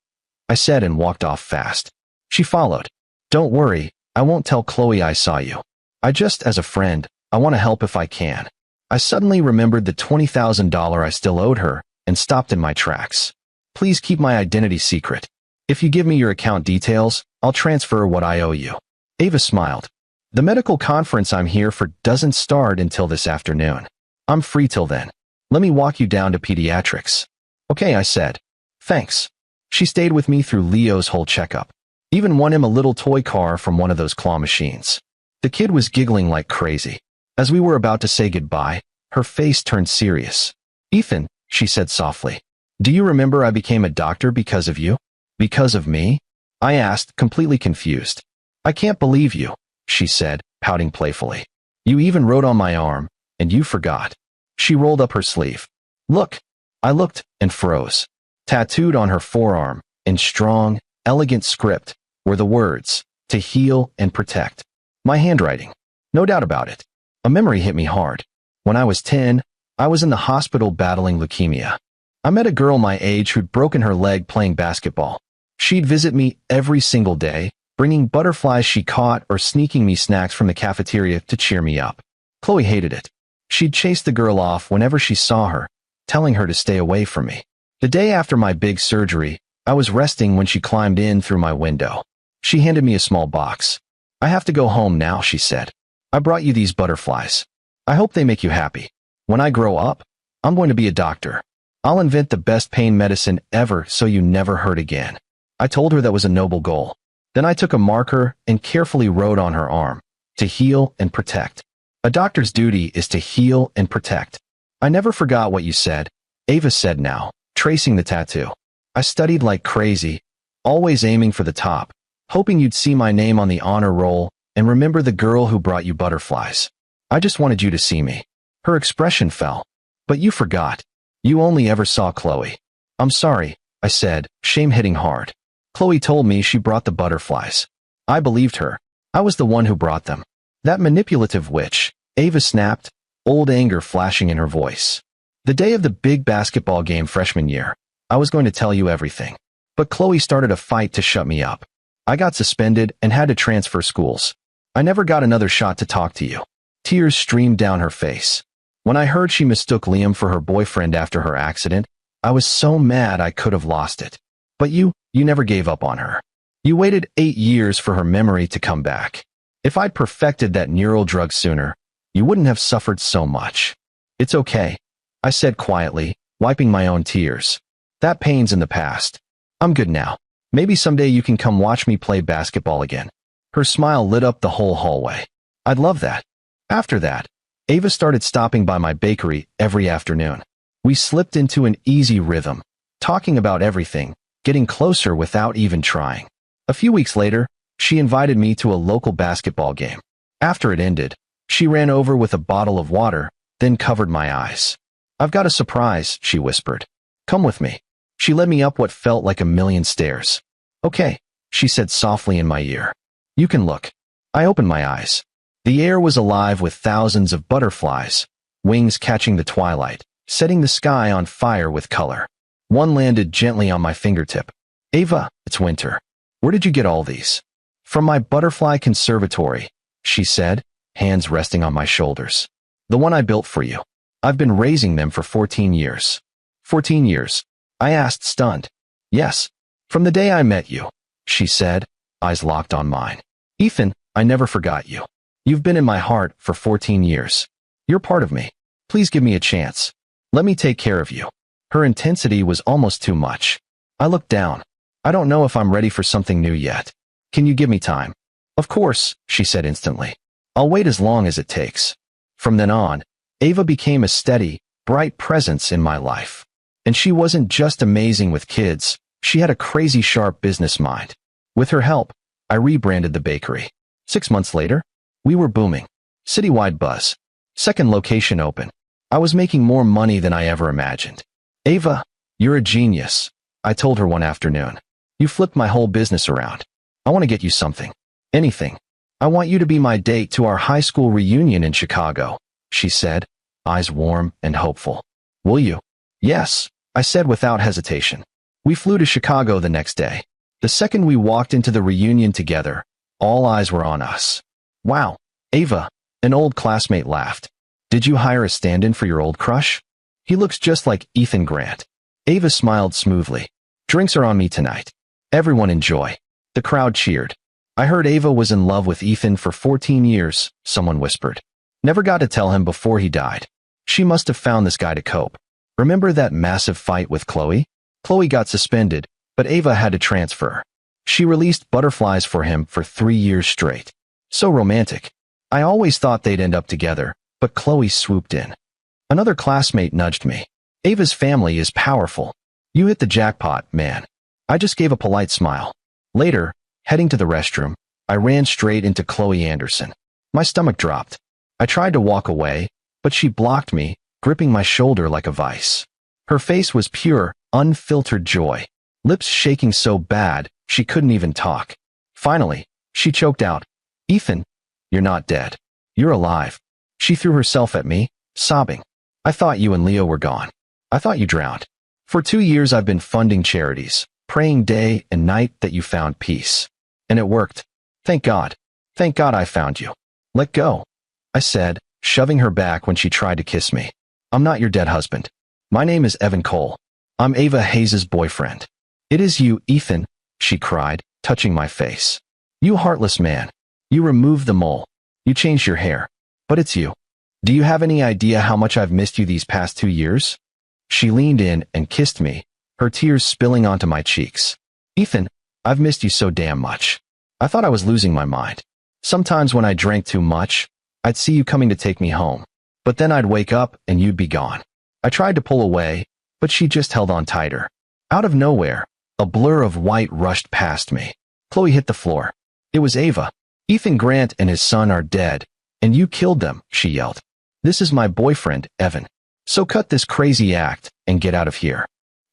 I said and walked off fast. She followed. "Don't worry, I won't tell Khloe I saw you. As a friend, I want to help if I can." I suddenly remembered the $20,000 I still owed her and stopped in my tracks. "Please keep my identity secret. If you give me your account details, I'll transfer what I owe you." Ava smiled. "The medical conference I'm here for doesn't start until this afternoon. I'm free till then. Let me walk you down to pediatrics." "Okay," I said. "Thanks." She stayed with me through Leo's whole checkup. Even won him a little toy car from one of those claw machines. The kid was giggling like crazy. As we were about to say goodbye, her face turned serious. "Ethan," she said softly, "do you remember I became a doctor because of you?" "Because of me?" I asked, completely confused. "I can't believe you," she said, pouting playfully. "You even wrote on my arm, and you forgot." She rolled up her sleeve. "Look." I looked and froze. Tattooed on her forearm, in strong, elegant script, were the words, "To heal and protect." My handwriting. No doubt about it. A memory hit me hard. When I was 10, I was in the hospital battling leukemia. I met a girl my age who'd broken her leg playing basketball. She'd visit me every single day, bringing butterflies she caught or sneaking me snacks from the cafeteria to cheer me up. Khloe hated it. She'd chase the girl off whenever she saw her, telling her to stay away from me. The day after my big surgery, I was resting when she climbed in through my window. She handed me a small box. "I have to go home now," she said. "I brought you these butterflies. I hope they make you happy. When I grow up, I'm going to be a doctor. I'll invent the best pain medicine ever so you never hurt again." I told her that was a noble goal. Then I took a marker and carefully wrote on her arm, "To heal and protect." A doctor's duty is to heal and protect. "I never forgot what you said," Ava said now, tracing the tattoo. "I studied like crazy, always aiming for the top, hoping you'd see my name on the honor roll and remember the girl who brought you butterflies. I just wanted you to see me." Her expression fell. "But you forgot. You only ever saw Khloe." "I'm sorry," I said, shame hitting hard. "Khloe told me she brought the butterflies. I believed her. I was the one who brought them." "That manipulative witch," Ava snapped, old anger flashing in her voice. "The day of the big basketball game freshman year, I was going to tell you everything. But Khloe started a fight to shut me up. I got suspended and had to transfer schools. I never got another shot to talk to you." Tears streamed down her face. "When I heard she mistook Liam for her boyfriend after her accident, I was so mad I could have lost it. But you never gave up on her. You waited 8 years for her memory to come back. If I'd perfected that neural drug sooner, you wouldn't have suffered so much." "It's okay," I said quietly, wiping my own tears. "That pain's in the past. I'm good now. Maybe someday you can come watch me play basketball again." Her smile lit up the whole hallway. "I'd love that." After that, Ava started stopping by my bakery every afternoon. We slipped into an easy rhythm, talking about everything, getting closer without even trying. A few weeks later, she invited me to a local basketball game. After it ended, she ran over with a bottle of water, then covered my eyes. "I've got a surprise," she whispered. "Come with me." She led me up what felt like a million stairs. "Okay," she said softly in my ear. "You can look." I opened my eyes. The air was alive with thousands of butterflies, wings catching the twilight, setting the sky on fire with color. One landed gently on my fingertip. "Ava, it's winter. Where did you get all these?" "From my butterfly conservatory," she said, hands resting on my shoulders. "The one I built for you. I've been raising them for 14 years. 14 years? I asked, stunned. "Yes. From the day I met you," she said, eyes locked on mine. "Ethan, I never forgot you. You've been in my heart for 14 years. You're part of me. Please give me a chance. Let me take care of you." Her intensity was almost too much. I looked down. I don't know if I'm ready for something new yet. Can you give me time? Of course, she said instantly. I'll wait as long as it takes. From then on, Ava became a steady, bright presence in my life. And she wasn't just amazing with kids, she had a crazy sharp business mind. With her help, I rebranded the bakery. 6 months later, we were booming. Citywide buzz. Second location open. I was making more money than I ever imagined. Ava, you're a genius, I told her one afternoon. You flipped my whole business around. I want to get you something. Anything. I want you to be my date to our high school reunion in Chicago, she said, eyes warm and hopeful. Will you? Yes, I said without hesitation. We flew to Chicago the next day. The second we walked into the reunion together, all eyes were on us. Wow, Ava, an old classmate laughed. Did you hire a stand-in for your old crush? He looks just like Ethan Grant. Ava smiled smoothly. Drinks are on me tonight. Everyone enjoy. The crowd cheered. I heard Ava was in love with Ethan for 14 years, someone whispered. Never got to tell him before he died. She must have found this guy to cope. Remember that massive fight with Khloe? Khloe got suspended, but Ava had to transfer. She released butterflies for him for 3 years straight. So romantic. I always thought they'd end up together, but Khloe swooped in. Another classmate nudged me. Ava's family is powerful. You hit the jackpot, man. I just gave a polite smile. Later, heading to the restroom, I ran straight into Khloe Anderson. My stomach dropped. I tried to walk away, but she blocked me, gripping my shoulder like a vice. Her face was pure, unfiltered joy, lips shaking so bad she couldn't even talk. Finally, she choked out, Ethan, you're not dead. You're alive. She threw herself at me, sobbing. I thought you and Leo were gone. I thought you drowned. For 2 years I've been funding charities, praying day and night that you found peace. And it worked. Thank God. Thank God I found you. Let go, I said, shoving her back when she tried to kiss me. I'm not your dead husband. My name is Evan Cole. I'm Ava Hayes' boyfriend. It is you, Ethan, she cried, touching my face. You heartless man. You removed the mole. You changed your hair. But it's you. Do you have any idea how much I've missed you these past 2 years? She leaned in and kissed me, her tears spilling onto my cheeks. Ethan, I've missed you so damn much. I thought I was losing my mind. Sometimes when I drank too much, I'd see you coming to take me home. But then I'd wake up and you'd be gone. I tried to pull away, but she just held on tighter. Out of nowhere, a blur of white rushed past me. Khloe hit the floor. It was Ava. Ethan Grant and his son are dead, and you killed them, she yelled. This is my boyfriend, Evan. So cut this crazy act and get out of here.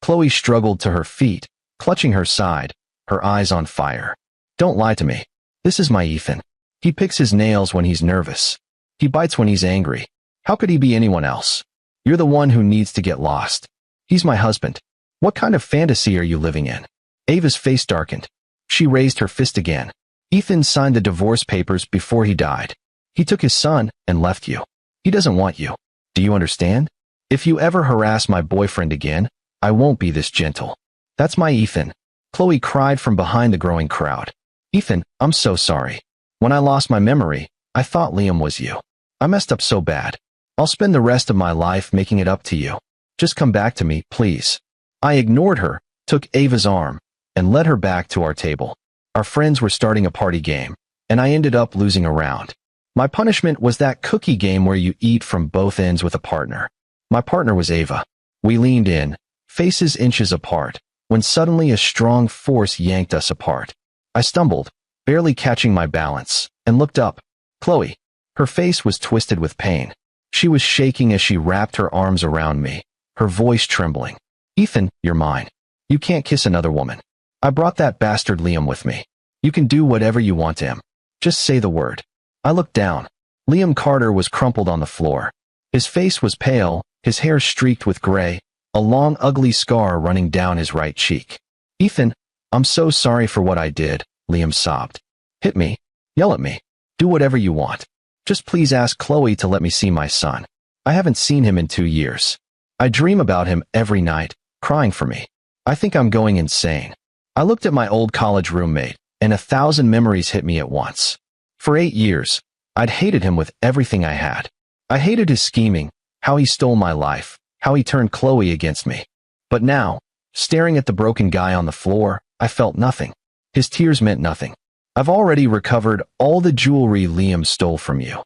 Khloe struggled to her feet, clutching her side, her eyes on fire. Don't lie to me. This is my Ethan. He picks his nails when he's nervous. He bites when he's angry. How could he be anyone else? You're the one who needs to get lost. He's my husband. What kind of fantasy are you living in? Ava's face darkened. She raised her fist again. Ethan signed the divorce papers before he died. He took his son and left you. He doesn't want you. Do you understand? If you ever harass my boyfriend again, I won't be this gentle. That's my Ethan. Khloe cried from behind the growing crowd. Ethan, I'm so sorry. When I lost my memory, I thought Liam was you. I messed up so bad. I'll spend the rest of my life making it up to you. Just come back to me, please. I ignored her, took Ava's arm, and led her back to our table. Our friends were starting a party game, and I ended up losing a round. My punishment was that cookie game where you eat from both ends with a partner. My partner was Ava. We leaned in, faces inches apart, when suddenly a strong force yanked us apart. I stumbled, barely catching my balance, and looked up. Khloe. Her face was twisted with pain. She was shaking as she wrapped her arms around me, her voice trembling. Ethan, you're mine. You can't kiss another woman. I brought that bastard Liam with me. You can do whatever you want to him. Just say the word. I looked down. Liam Carter was crumpled on the floor. His face was pale, his hair streaked with gray, a long ugly scar running down his right cheek. Ethan, I'm so sorry for what I did, Liam sobbed. Hit me. Yell at me. Do whatever you want. Just please ask Khloe to let me see my son. I haven't seen him in 2 years. I dream about him every night, crying for me. I think I'm going insane. I looked at my old college roommate, and 1,000 memories hit me at once. For 8 years, I'd hated him with everything I had. I hated his scheming, how he stole my life, how he turned Khloe against me. But now, staring at the broken guy on the floor, I felt nothing. His tears meant nothing. I've already recovered all the jewelry Liam stole from you,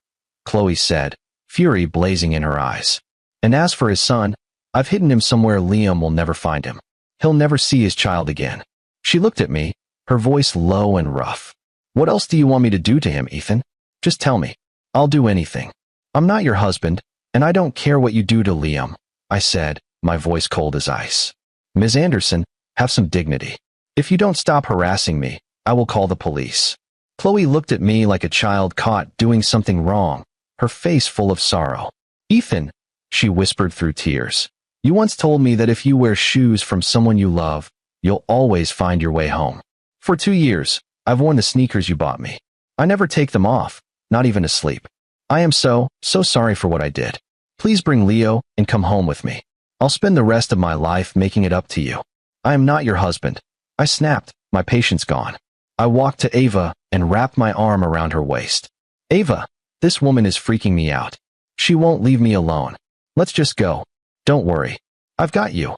Khloe said, fury blazing in her eyes. And as for his son, I've hidden him somewhere Liam will never find him. He'll never see his child again. She looked at me, her voice low and rough. What else do you want me to do to him, Ethan? Just tell me. I'll do anything. I'm not your husband, and I don't care what you do to Liam, I said, my voice cold as ice. Ms. Anderson, have some dignity. If you don't stop harassing me, I will call the police. Khloe looked at me like a child caught doing something wrong, her face full of sorrow. Ethan, she whispered through tears, you once told me that if you wear shoes from someone you love, you'll always find your way home. For 2 years, I've worn the sneakers you bought me. I never take them off, not even to sleep. I am so sorry for what I did. Please bring Leo and come home with me. I'll spend the rest of my life making it up to you. I am not your husband. I snapped, my patience gone. I walked to Ava and wrapped my arm around her waist. Ava, this woman is freaking me out. She won't leave me alone. Let's just go. Don't worry. I've got you,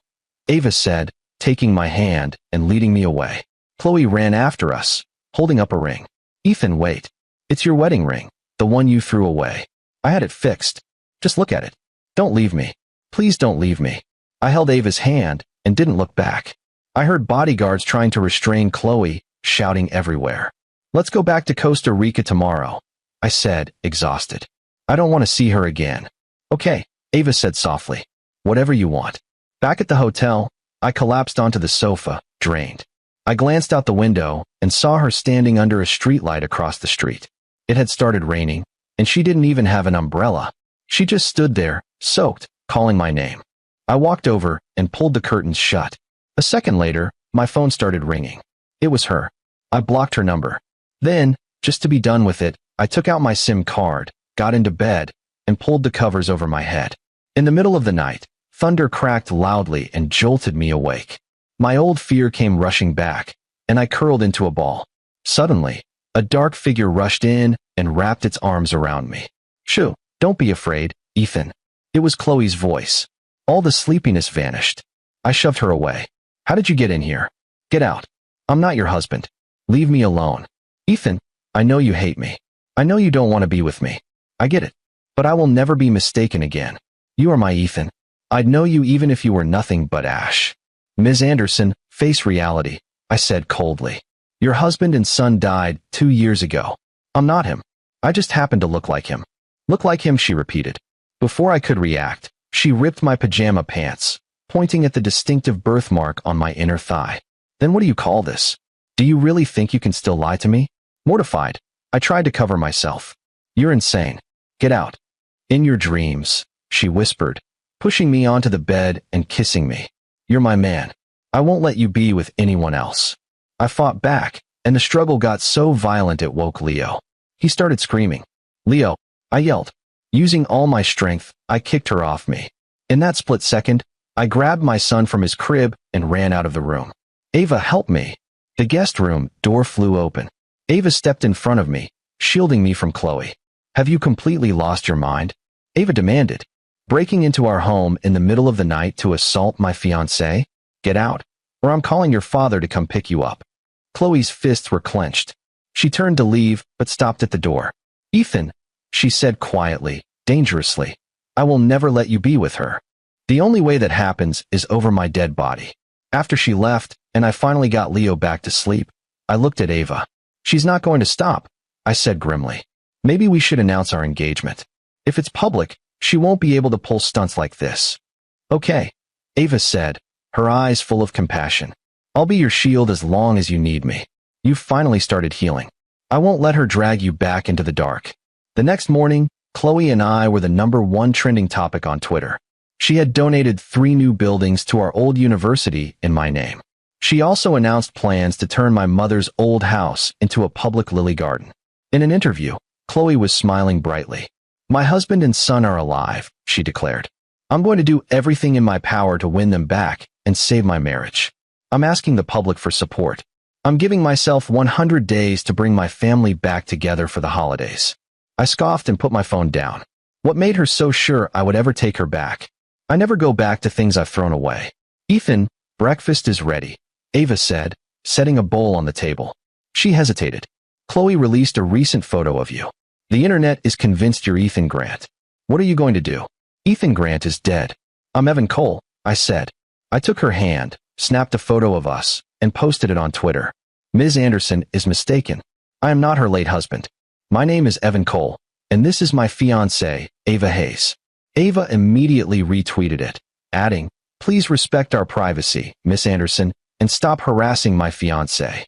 Ava said, taking my hand and leading me away. Khloe ran after us, holding up a ring. Ethan, wait. It's your wedding ring, the one you threw away. I had it fixed. Just look at it. Don't leave me. Please don't leave me. I held Ava's hand and didn't look back. I heard bodyguards trying to restrain Khloe, shouting everywhere. Let's go back to Costa Rica tomorrow, I said, exhausted. I don't want to see her again. Okay, Ava said softly. Whatever you want. Back at the hotel, I collapsed onto the sofa, drained. I glanced out the window and saw her standing under a streetlight across the street. It had started raining, and she didn't even have an umbrella. She just stood there, soaked, calling my name. I walked over and pulled the curtains shut. A second later, my phone started ringing. It was her. I blocked her number. Then, just to be done with it, I took out my SIM card, got into bed, and pulled the covers over my head. In the middle of the night, thunder cracked loudly and jolted me awake. My old fear came rushing back, and I curled into a ball. Suddenly, a dark figure rushed in and wrapped its arms around me. Shoo, don't be afraid, Ethan. It was Khloe's voice. All the sleepiness vanished. I shoved her away. How did you get in here? Get out. I'm not your husband. Leave me alone. Ethan, I know you hate me. I know you don't want to be with me. I get it. But I will never be mistaken again. You are my Ethan. I'd know you even if you were nothing but ash. Ms. Anderson, face reality, I said coldly. Your husband and son died 2 years ago. I'm not him. I just happen to look like him. Look like him, she repeated. Before I could react, she ripped my pajama pants, pointing at the distinctive birthmark on my inner thigh. Then what do you call this? Do you really think you can still lie to me? Mortified, I tried to cover myself. You're insane. Get out. In your dreams, she whispered, pushing me onto the bed and kissing me. You're my man. I won't let you be with anyone else. I fought back, and the struggle got so violent it woke Leo. He started screaming. Leo, I yelled. Using all my strength, I kicked her off me. In that split second, I grabbed my son from his crib and ran out of the room. Ava, help me. The guest room door flew open. Ava stepped in front of me, shielding me from Khloe. Have you completely lost your mind? Ava demanded. Breaking into our home in the middle of the night to assault my fiancé? Get out, or I'm calling your father to come pick you up. Khloe's fists were clenched. She turned to leave, but stopped at the door. Ethan, she said quietly, dangerously, I will never let you be with her. The only way that happens is over my dead body. After she left, and I finally got Leo back to sleep, I looked at Ava. She's not going to stop, I said grimly. Maybe we should announce our engagement. If it's public, she won't be able to pull stunts like this. Okay, Ava said, her eyes full of compassion. I'll be your shield as long as you need me. You've finally started healing. I won't let her drag you back into the dark. The next morning, Khloe and I were the #1 trending topic on Twitter. She had donated 3 new buildings to our old university in my name. She also announced plans to turn my mother's old house into a public lily garden. In an interview, Khloe was smiling brightly. My husband and son are alive, she declared. I'm going to do everything in my power to win them back and save my marriage. I'm asking the public for support. I'm giving myself 100 days to bring my family back together for the holidays. I scoffed and put my phone down. What made her so sure I would ever take her back? I never go back to things I've thrown away. Ethan, breakfast is ready, Ava said, setting a bowl on the table. She hesitated. Khloe released a recent photo of you. The internet is convinced you're Ethan Grant. What are you going to do? Ethan Grant is dead. I'm Evan Cole, I said. I took her hand, snapped a photo of us, and posted it on Twitter. Ms. Anderson is mistaken. I am not her late husband. My name is Evan Cole, and this is my fiancée, Ava Heiress. Ava immediately retweeted it, adding, "Please respect our privacy, Miss Anderson, and stop harassing my fiancé."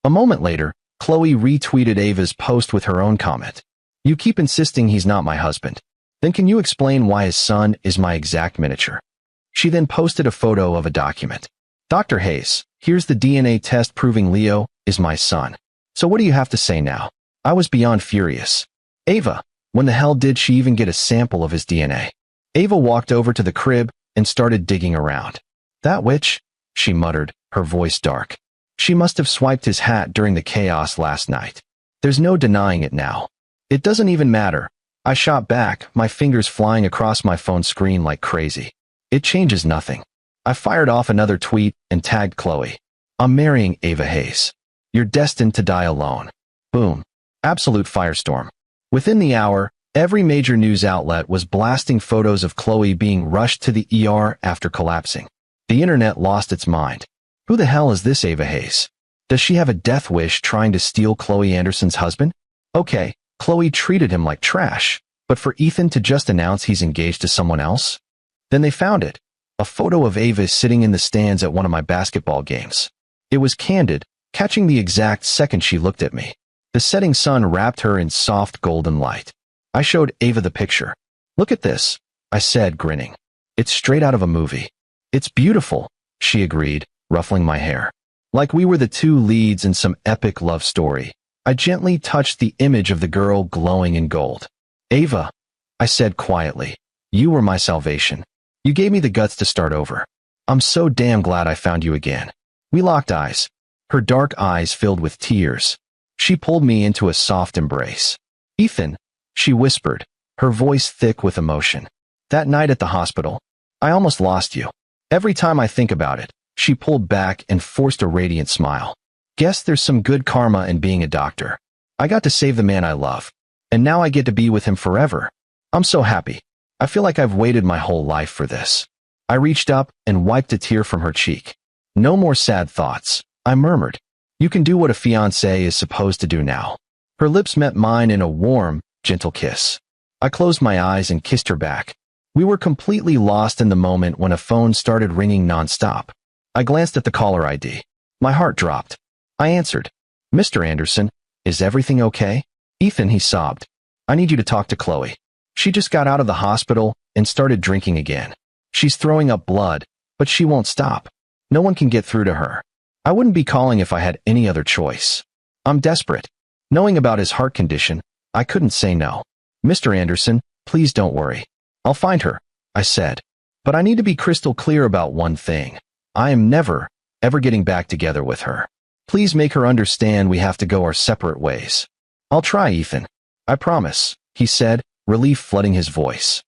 A moment later, Khloe retweeted Ava's post with her own comment. "You keep insisting he's not my husband. Then can you explain why his son is my exact miniature?" She then posted a photo of a document. "Dr. Heiress, here's the DNA test proving Leo is my son. So what do you have to say now?" I was beyond furious. "Ava, when the hell did she even get a sample of his DNA?" Ava walked over to the crib and started digging around. "That witch," she muttered, her voice dark. "She must have swiped his hat during the chaos last night. There's no denying it now." "It doesn't even matter," I shot back, my fingers flying across my phone screen like crazy. "It changes nothing." I fired off another tweet and tagged Khloe. "I'm marrying Ava Heiress. You're destined to die alone." Boom. Absolute firestorm. Within the hour, every major news outlet was blasting photos of Khloe being rushed to the ER after collapsing. The internet lost its mind. Who the hell is this Ava Heiress? Does she have a death wish trying to steal Khloe Anderson's husband? Okay, Khloe treated him like trash, but for Ethan to just announce he's engaged to someone else? Then they found it. A photo of Ava sitting in the stands at one of my basketball games. It was candid, catching the exact second she looked at me. The setting sun wrapped her in soft golden light. I showed Ava the picture. "Look at this," I said, grinning. "It's straight out of a movie." "It's beautiful," she agreed, ruffling my hair. Like we were the two leads in some epic love story. I gently touched the image of the girl glowing in gold. "Ava," I said quietly, "you were my salvation. You gave me the guts to start over. I'm so damn glad I found you again." We locked eyes. Her dark eyes filled with tears. She pulled me into a soft embrace. "Ethan," she whispered, her voice thick with emotion. "That night at the hospital, I almost lost you. Every time I think about it," she pulled back and forced a radiant smile. "Guess there's some good karma in being a doctor. I got to save the man I love, and now I get to be with him forever. I'm so happy. I feel like I've waited my whole life for this." I reached up and wiped a tear from her cheek. "No more sad thoughts," I murmured. "You can do what a fiancé is supposed to do now." Her lips met mine in a warm, gentle kiss. I closed my eyes and kissed her back. We were completely lost in the moment when a phone started ringing nonstop. I glanced at the caller ID. My heart dropped. I answered. "Mr. Anderson, is everything okay?" "Ethan," he sobbed. "I need you to talk to Khloe. She just got out of the hospital and started drinking again. She's throwing up blood, but she won't stop. No one can get through to her. I wouldn't be calling if I had any other choice. I'm desperate." Knowing about his heart condition, I couldn't say no. "Mr. Anderson, please don't worry. I'll find her," I said. "But I need to be crystal clear about one thing. I am never, ever getting back together with her. Please make her understand we have to go our separate ways." "I'll try, Ethan. I promise," he said, relief flooding his voice.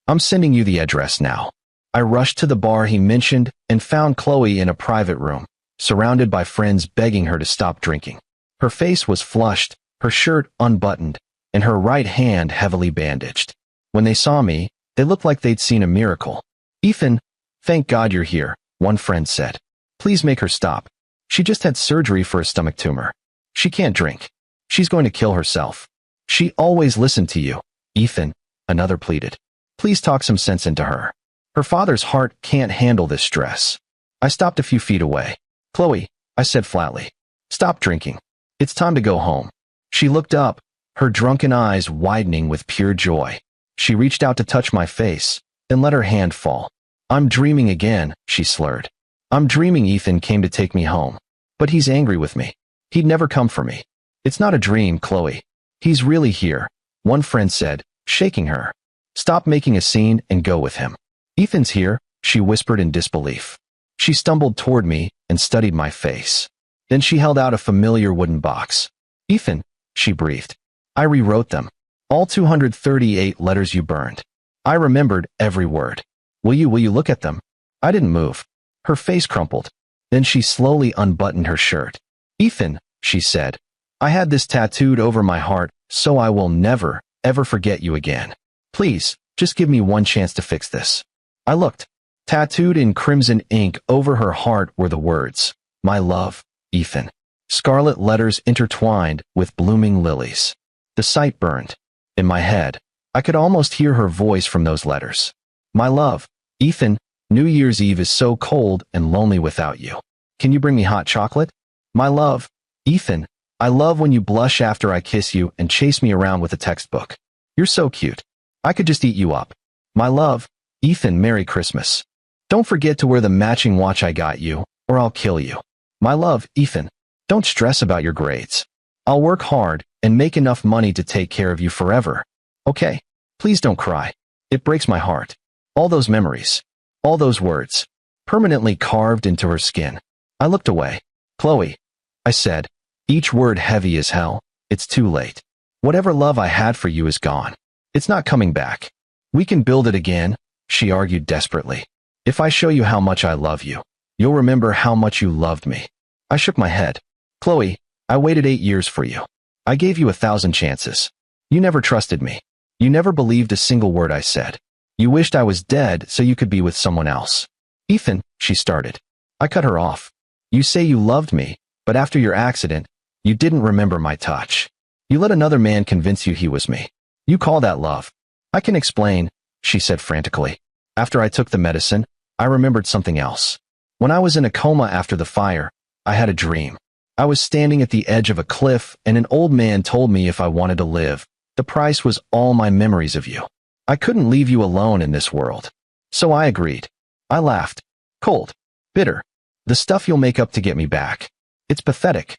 "I'm sending you the address now." I rushed to the bar he mentioned and found Khloe in a private room, surrounded by friends begging her to stop drinking. Her face was flushed, her shirt unbuttoned, and her right hand heavily bandaged. When they saw me, they looked like they'd seen a miracle. "Ethan, thank God you're here," one friend said. "Please make her stop. She just had surgery for a stomach tumor. She can't drink. She's going to kill herself." "She always listened to you, Ethan," another pleaded. "Please talk some sense into her. Her father's heart can't handle this stress." I stopped a few feet away. "Khloe," I said flatly, "stop drinking. It's time to go home." She looked up, her drunken eyes widening with pure joy. She reached out to touch my face, then let her hand fall. "I'm dreaming again," she slurred. "I'm dreaming Ethan came to take me home. But he's angry with me. He'd never come for me." "It's not a dream, Khloe. He's really here," one friend said, shaking her. "Stop making a scene and go with him." "Ethan's here," she whispered in disbelief. She stumbled toward me and studied my face. Then she held out a familiar wooden box. "Ethan," she breathed. "I rewrote them. All 238 letters you burned. I remembered every word. Will you look at them?" I didn't move. Her face crumpled. Then she slowly unbuttoned her shirt. Ethan, she said, I had this tattooed over my heart, so I will never, ever forget you again. Please, just give me one chance to fix this. I looked. Tattooed in crimson ink over her heart were the words, My love, Ethan. Scarlet letters intertwined with blooming lilies. The sight burned. In my head, I could almost hear her voice from those letters. My love, Ethan, New Year's Eve is so cold and lonely without you. Can you bring me hot chocolate? My love, Ethan, I love when you blush after I kiss you and chase me around with a textbook. You're so cute. I could just eat you up. My love, Ethan, Merry Christmas. Don't forget to wear the matching watch I got you, or I'll kill you. My love, Ethan, don't stress about your grades. I'll work hard and make enough money to take care of you forever. Okay, please don't cry. It breaks my heart. All those memories, all those words, permanently carved into her skin. I looked away. Khloe, I said, each word heavy as hell, it's too late. Whatever love I had for you is gone. It's not coming back. We can build it again, she argued desperately. If I show you how much I love you, you'll remember how much you loved me. I shook my head. Khloe, I waited 8 years for you. I gave you 1,000 chances. You never trusted me. You never believed a single word I said. You wished I was dead so you could be with someone else. Ethan, she started. I cut her off. You say you loved me, but after your accident, you didn't remember my touch. You let another man convince you he was me. You call that love. I can explain, she said frantically. After I took the medicine, I remembered something else. When I was in a coma after the fire, I had a dream. I was standing at the edge of a cliff and an old man told me if I wanted to live, the price was all my memories of you. I couldn't leave you alone in this world. So I agreed. I laughed. Cold. Bitter. The stuff you'll make up to get me back. It's pathetic.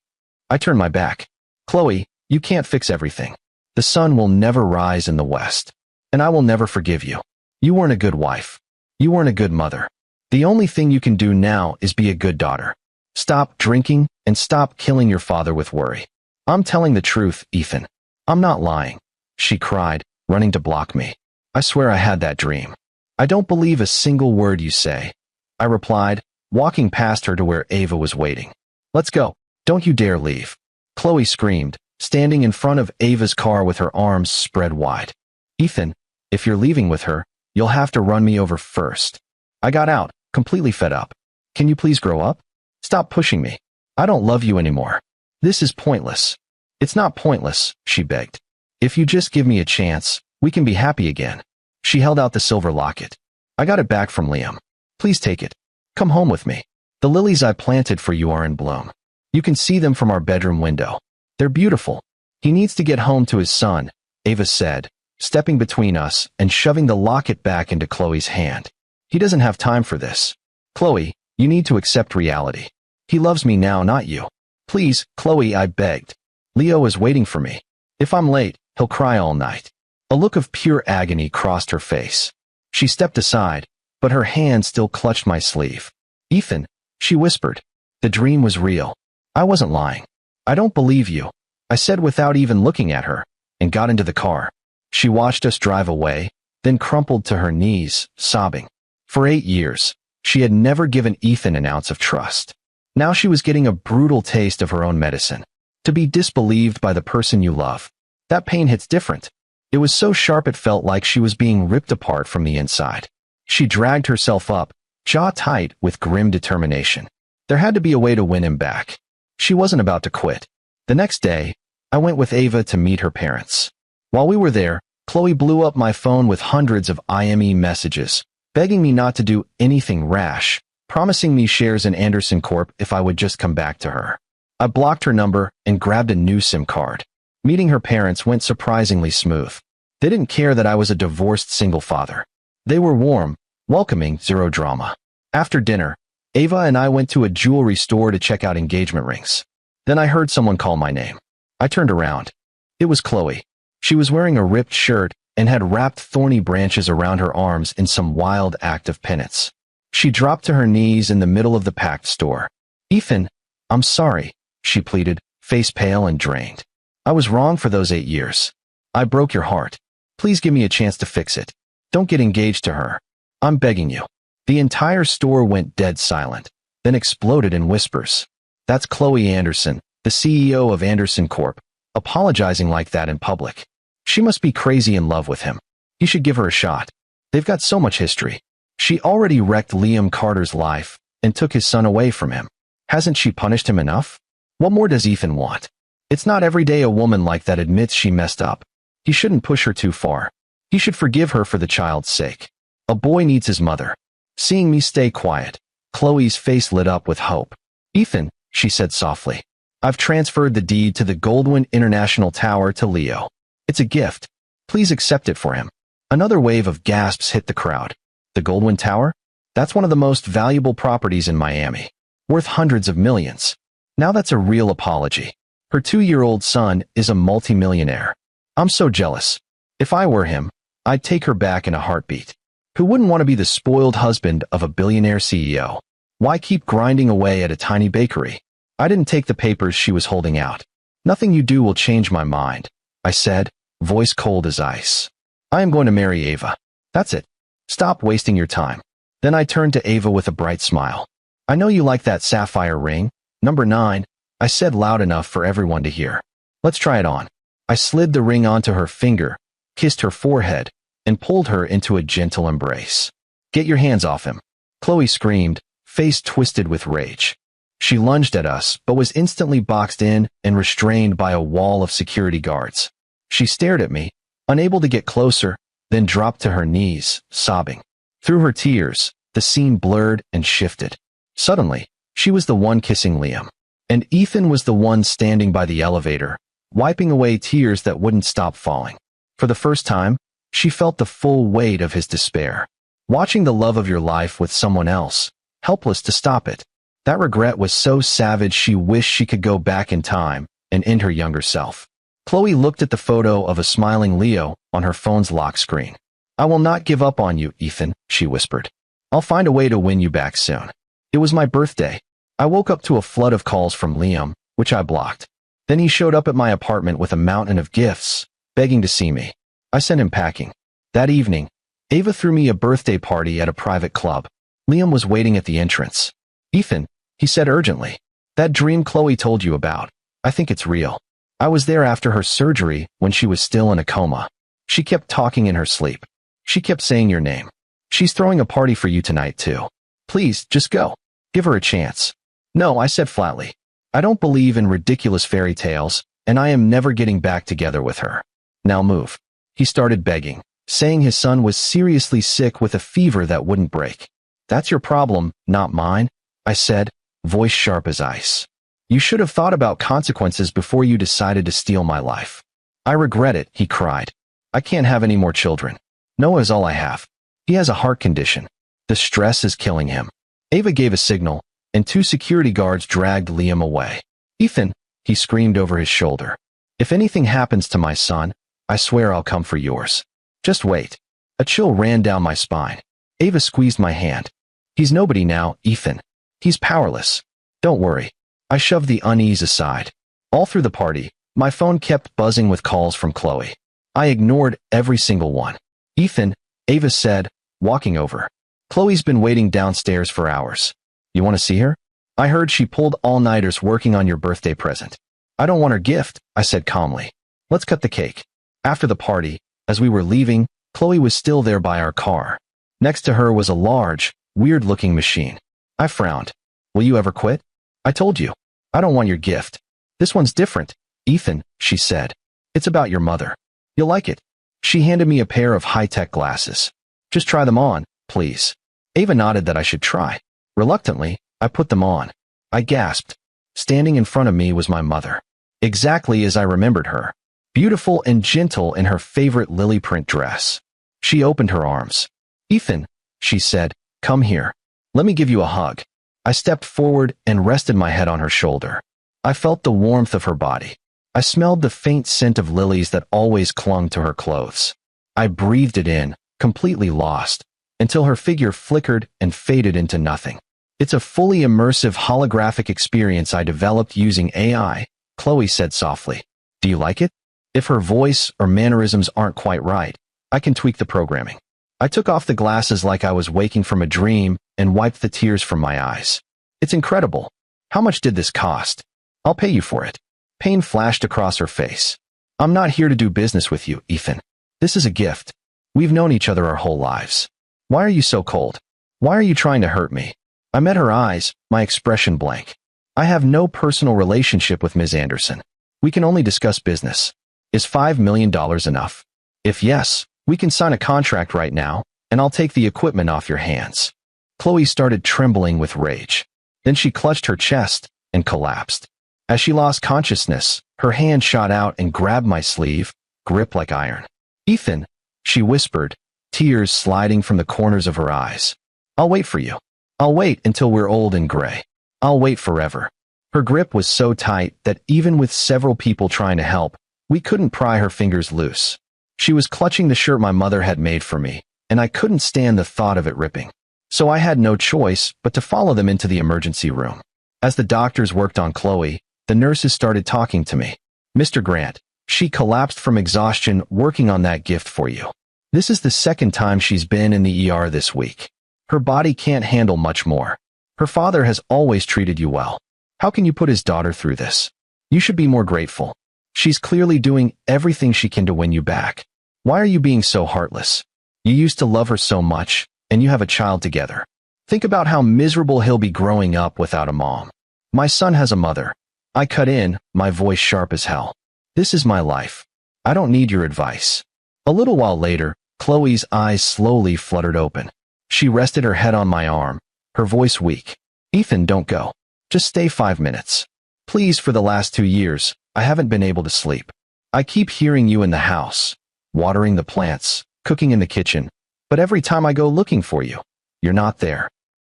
I turned my back. Khloe, you can't fix everything. The sun will never rise in the west. And I will never forgive you. You weren't a good wife. You weren't a good mother. The only thing you can do now is be a good daughter. Stop drinking and stop killing your father with worry. I'm telling the truth, Ethan. I'm not lying. She cried, running to block me. I swear I had that dream. I don't believe a single word you say. I replied, walking past her to where Ava was waiting. Let's go. Don't you dare leave. Khloe screamed, standing in front of Ava's car with her arms spread wide. Ethan, if you're leaving with her, you'll have to run me over first. I got out, completely fed up. Can you please grow up? Stop pushing me. I don't love you anymore. This is pointless. It's not pointless, she begged. If you just give me a chance, we can be happy again. She held out the silver locket. I got it back from Liam. Please take it. Come home with me. The lilies I planted for you are in bloom. You can see them from our bedroom window. They're beautiful. He needs to get home to his son, Ava said, stepping between us and shoving the locket back into Khloe's hand. He doesn't have time for this. Khloe, you need to accept reality. He loves me now, not you. Please, Khloe, I begged. Leo is waiting for me. If I'm late, he'll cry all night. A look of pure agony crossed her face. She stepped aside, but her hand still clutched my sleeve. Ethan, she whispered. The dream was real. I wasn't lying. I don't believe you, I said without even looking at her, and got into the car. She watched us drive away, then crumpled to her knees, sobbing. For 8 years, she had never given Ethan an ounce of trust. Now she was getting a brutal taste of her own medicine. To be disbelieved by the person you love. That pain hits different. It was so sharp it felt like she was being ripped apart from the inside. She dragged herself up, jaw tight with grim determination. There had to be a way to win him back. She wasn't about to quit. The next day, I went with Ava to meet her parents. While we were there, Khloe blew up my phone with hundreds of IME messages, begging me not to do anything rash, promising me shares in Anderson Corp if I would just come back to her. I blocked her number and grabbed a new SIM card. Meeting her parents went surprisingly smooth. They didn't care that I was a divorced single father. They were warm, welcoming, zero drama. After dinner, Ava and I went to a jewelry store to check out engagement rings. Then I heard someone call my name. I turned around. It was Khloe. She was wearing a ripped shirt and had wrapped thorny branches around her arms in some wild act of penance. She dropped to her knees in the middle of the packed store. Ethan, I'm sorry, she pleaded, face pale and drained. I was wrong for those 8 years. I broke your heart. Please give me a chance to fix it. Don't get engaged to her. I'm begging you. The entire store went dead silent, then exploded in whispers. That's Khloe Anderson, the CEO of Anderson Corp, apologizing like that in public. She must be crazy in love with him. He should give her a shot. They've got so much history. She already wrecked Liam Carter's life and took his son away from him. Hasn't she punished him enough? What more does Ethan want? It's not every day a woman like that admits she messed up. He shouldn't push her too far. He should forgive her for the child's sake. A boy needs his mother. Seeing me stay quiet, Khloe's face lit up with hope. Ethan, she said softly, I've transferred the deed to the Goldwyn International Tower to Leo. It's a gift. Please accept it for him. Another wave of gasps hit the crowd. The Goldwyn Tower? That's one of the most valuable properties in Miami. Worth hundreds of millions. Now that's a real apology. Her 2-year-old son is a multimillionaire. I'm so jealous. If I were him, I'd take her back in a heartbeat. Who wouldn't want to be the spoiled husband of a billionaire CEO? Why keep grinding away at a tiny bakery? I didn't take the papers she was holding out. Nothing you do will change my mind, I said, voice cold as ice. I am going to marry Ava. That's it. Stop wasting your time. Then I turned to Ava with a bright smile. I know you like that sapphire ring, number 9, I said loud enough for everyone to hear. Let's try it on. I slid the ring onto her finger, kissed her forehead, and pulled her into a gentle embrace. Get your hands off him. Khloe screamed, face twisted with rage. She lunged at us, but was instantly boxed in and restrained by a wall of security guards. She stared at me, unable to get closer, then dropped to her knees, sobbing. Through her tears, the scene blurred and shifted. Suddenly, she was the one kissing Liam, and Ethan was the one standing by the elevator, wiping away tears that wouldn't stop falling. For the first time, she felt the full weight of his despair. Watching the love of your life with someone else, helpless to stop it. That regret was so savage she wished she could go back in time and end her younger self. Khloe looked at the photo of a smiling Leo on her phone's lock screen. I will not give up on you, Ethan, she whispered. I'll find a way to win you back soon. It was my birthday. I woke up to a flood of calls from Liam, which I blocked. Then he showed up at my apartment with a mountain of gifts, begging to see me. I sent him packing. That evening, Ava threw me a birthday party at a private club. Liam was waiting at the entrance. Ethan, he said urgently. That dream Khloe told you about. I think it's real. I was there after her surgery when she was still in a coma. She kept talking in her sleep. She kept saying your name. She's throwing a party for you tonight too. Please, just go. Give her a chance. No, I said flatly. I don't believe in ridiculous fairy tales, and I am never getting back together with her. Now move. He started begging, saying his son was seriously sick with a fever that wouldn't break. That's your problem, not mine, I said, voice sharp as ice. You should have thought about consequences before you decided to steal my life. I regret it, he cried. I can't have any more children. Noah is all I have. He has a heart condition. The stress is killing him. Ava gave a signal, and 2 security guards dragged Liam away. Ethan, he screamed over his shoulder. If anything happens to my son, I swear I'll come for yours. Just wait. A chill ran down my spine. Ava squeezed my hand. He's nobody now, Ethan. He's powerless. Don't worry. I shoved the unease aside. All through the party, my phone kept buzzing with calls from Khloe. I ignored every single one. Ethan, Ava said, walking over. Khloe's been waiting downstairs for hours. You want to see her? I heard she pulled all-nighters working on your birthday present. I don't want her gift, I said calmly. Let's cut the cake. After the party, as we were leaving, Khloe was still there by our car. Next to her was a large, weird-looking machine. I frowned. Will you ever quit? I told you. I don't want your gift. This one's different, Ethan, she said. It's about your mother. You'll like it. She handed me a pair of high-tech glasses. Just try them on, please. Ava nodded that I should try. Reluctantly, I put them on. I gasped. Standing in front of me was my mother. Exactly as I remembered her. Beautiful and gentle in her favorite lily print dress. She opened her arms. Ethan, she said, come here. Let me give you a hug. I stepped forward and rested my head on her shoulder. I felt the warmth of her body. I smelled the faint scent of lilies that always clung to her clothes. I breathed it in, completely lost, until her figure flickered and faded into nothing. It's a fully immersive holographic experience I developed using AI, Khloe said softly. Do you like it? If her voice or mannerisms aren't quite right, I can tweak the programming. I took off the glasses like I was waking from a dream and wiped the tears from my eyes. It's incredible. How much did this cost? I'll pay you for it. Pain flashed across her face. I'm not here to do business with you, Ethan. This is a gift. We've known each other our whole lives. Why are you so cold? Why are you trying to hurt me? I met her eyes, my expression blank. I have no personal relationship with Ms. Anderson. We can only discuss business. Is $5 million enough? If yes, we can sign a contract right now, and I'll take the equipment off your hands. Khloe started trembling with rage. Then she clutched her chest and collapsed. As she lost consciousness, her hand shot out and grabbed my sleeve, grip like iron. Ethan, she whispered, tears sliding from the corners of her eyes. I'll wait for you. I'll wait until we're old and gray. I'll wait forever. Her grip was so tight that even with several people trying to help, we couldn't pry her fingers loose. She was clutching the shirt my mother had made for me, and I couldn't stand the thought of it ripping. So I had no choice but to follow them into the emergency room. As the doctors worked on Khloe, the nurses started talking to me. Mr. Grant, she collapsed from exhaustion working on that gift for you. This is the second time she's been in the ER this week. Her body can't handle much more. Her father has always treated you well. How can you put his daughter through this? You should be more grateful. She's clearly doing everything she can to win you back. Why are you being so heartless? You used to love her so much, and you have a child together. Think about how miserable he'll be growing up without a mom. My son has a mother. I cut in, my voice sharp as hell. This is my life. I don't need your advice. A little while later, Khloe's eyes slowly fluttered open. She rested her head on my arm, her voice weak. Ethan, don't go. Just stay 5 minutes. Please, for the last 2 years, I haven't been able to sleep. I keep hearing you in the house, watering the plants, cooking in the kitchen, but every time I go looking for you, you're not there.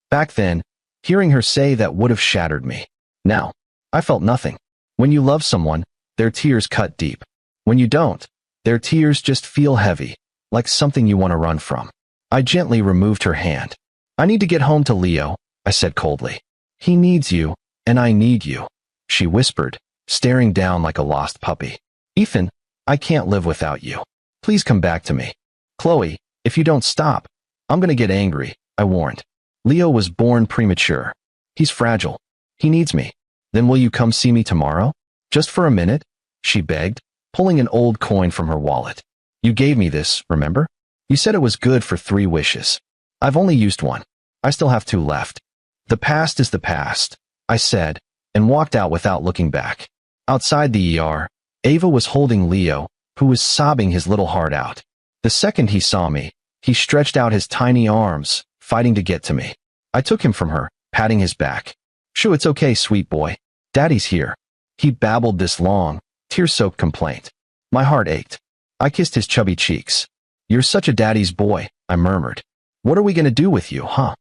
Back then, hearing her say that would have shattered me. Now, I felt nothing. When you love someone, their tears cut deep. When you don't, their tears just feel heavy, like something you want to run from. I gently removed her hand. I need to get home to Leo, I said coldly. He needs you, and I need you, she whispered, staring down like a lost puppy. Ethan, I can't live without you. Please come back to me. Khloe, if you don't stop, I'm gonna get angry, I warned. Leo was born premature. He's fragile. He needs me. Then will you come see me tomorrow? Just for a minute? She begged, pulling an old coin from her wallet. You gave me this, remember? You said it was good for 3 wishes. I've only used 1. I still have 2 left. The past is the past, I said, and walked out without looking back. Outside the ER, Ava was holding Leo, who was sobbing his little heart out. The second he saw me, he stretched out his tiny arms, fighting to get to me. I took him from her, patting his back. Shoo, it's okay, sweet boy. Daddy's here. He babbled this long, tear-soaked complaint. My heart ached. I kissed his chubby cheeks. You're such a daddy's boy, I murmured. What are we gonna do with you, huh?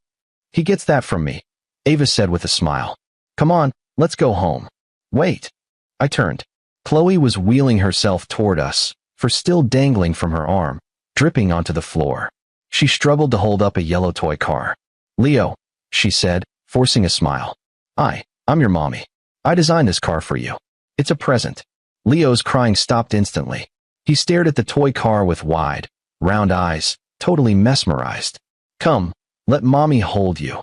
He gets that from me, Ava said with a smile. Come on, let's go home. Wait. I turned. Khloe was wheeling herself toward us, fur still dangling from her arm, dripping onto the floor. She struggled to hold up a yellow toy car. Leo, she said, forcing a smile. I'm your mommy. I designed this car for you. It's a present. Leo's crying stopped instantly. He stared at the toy car with wide, round eyes, totally mesmerized. Come, let mommy hold you,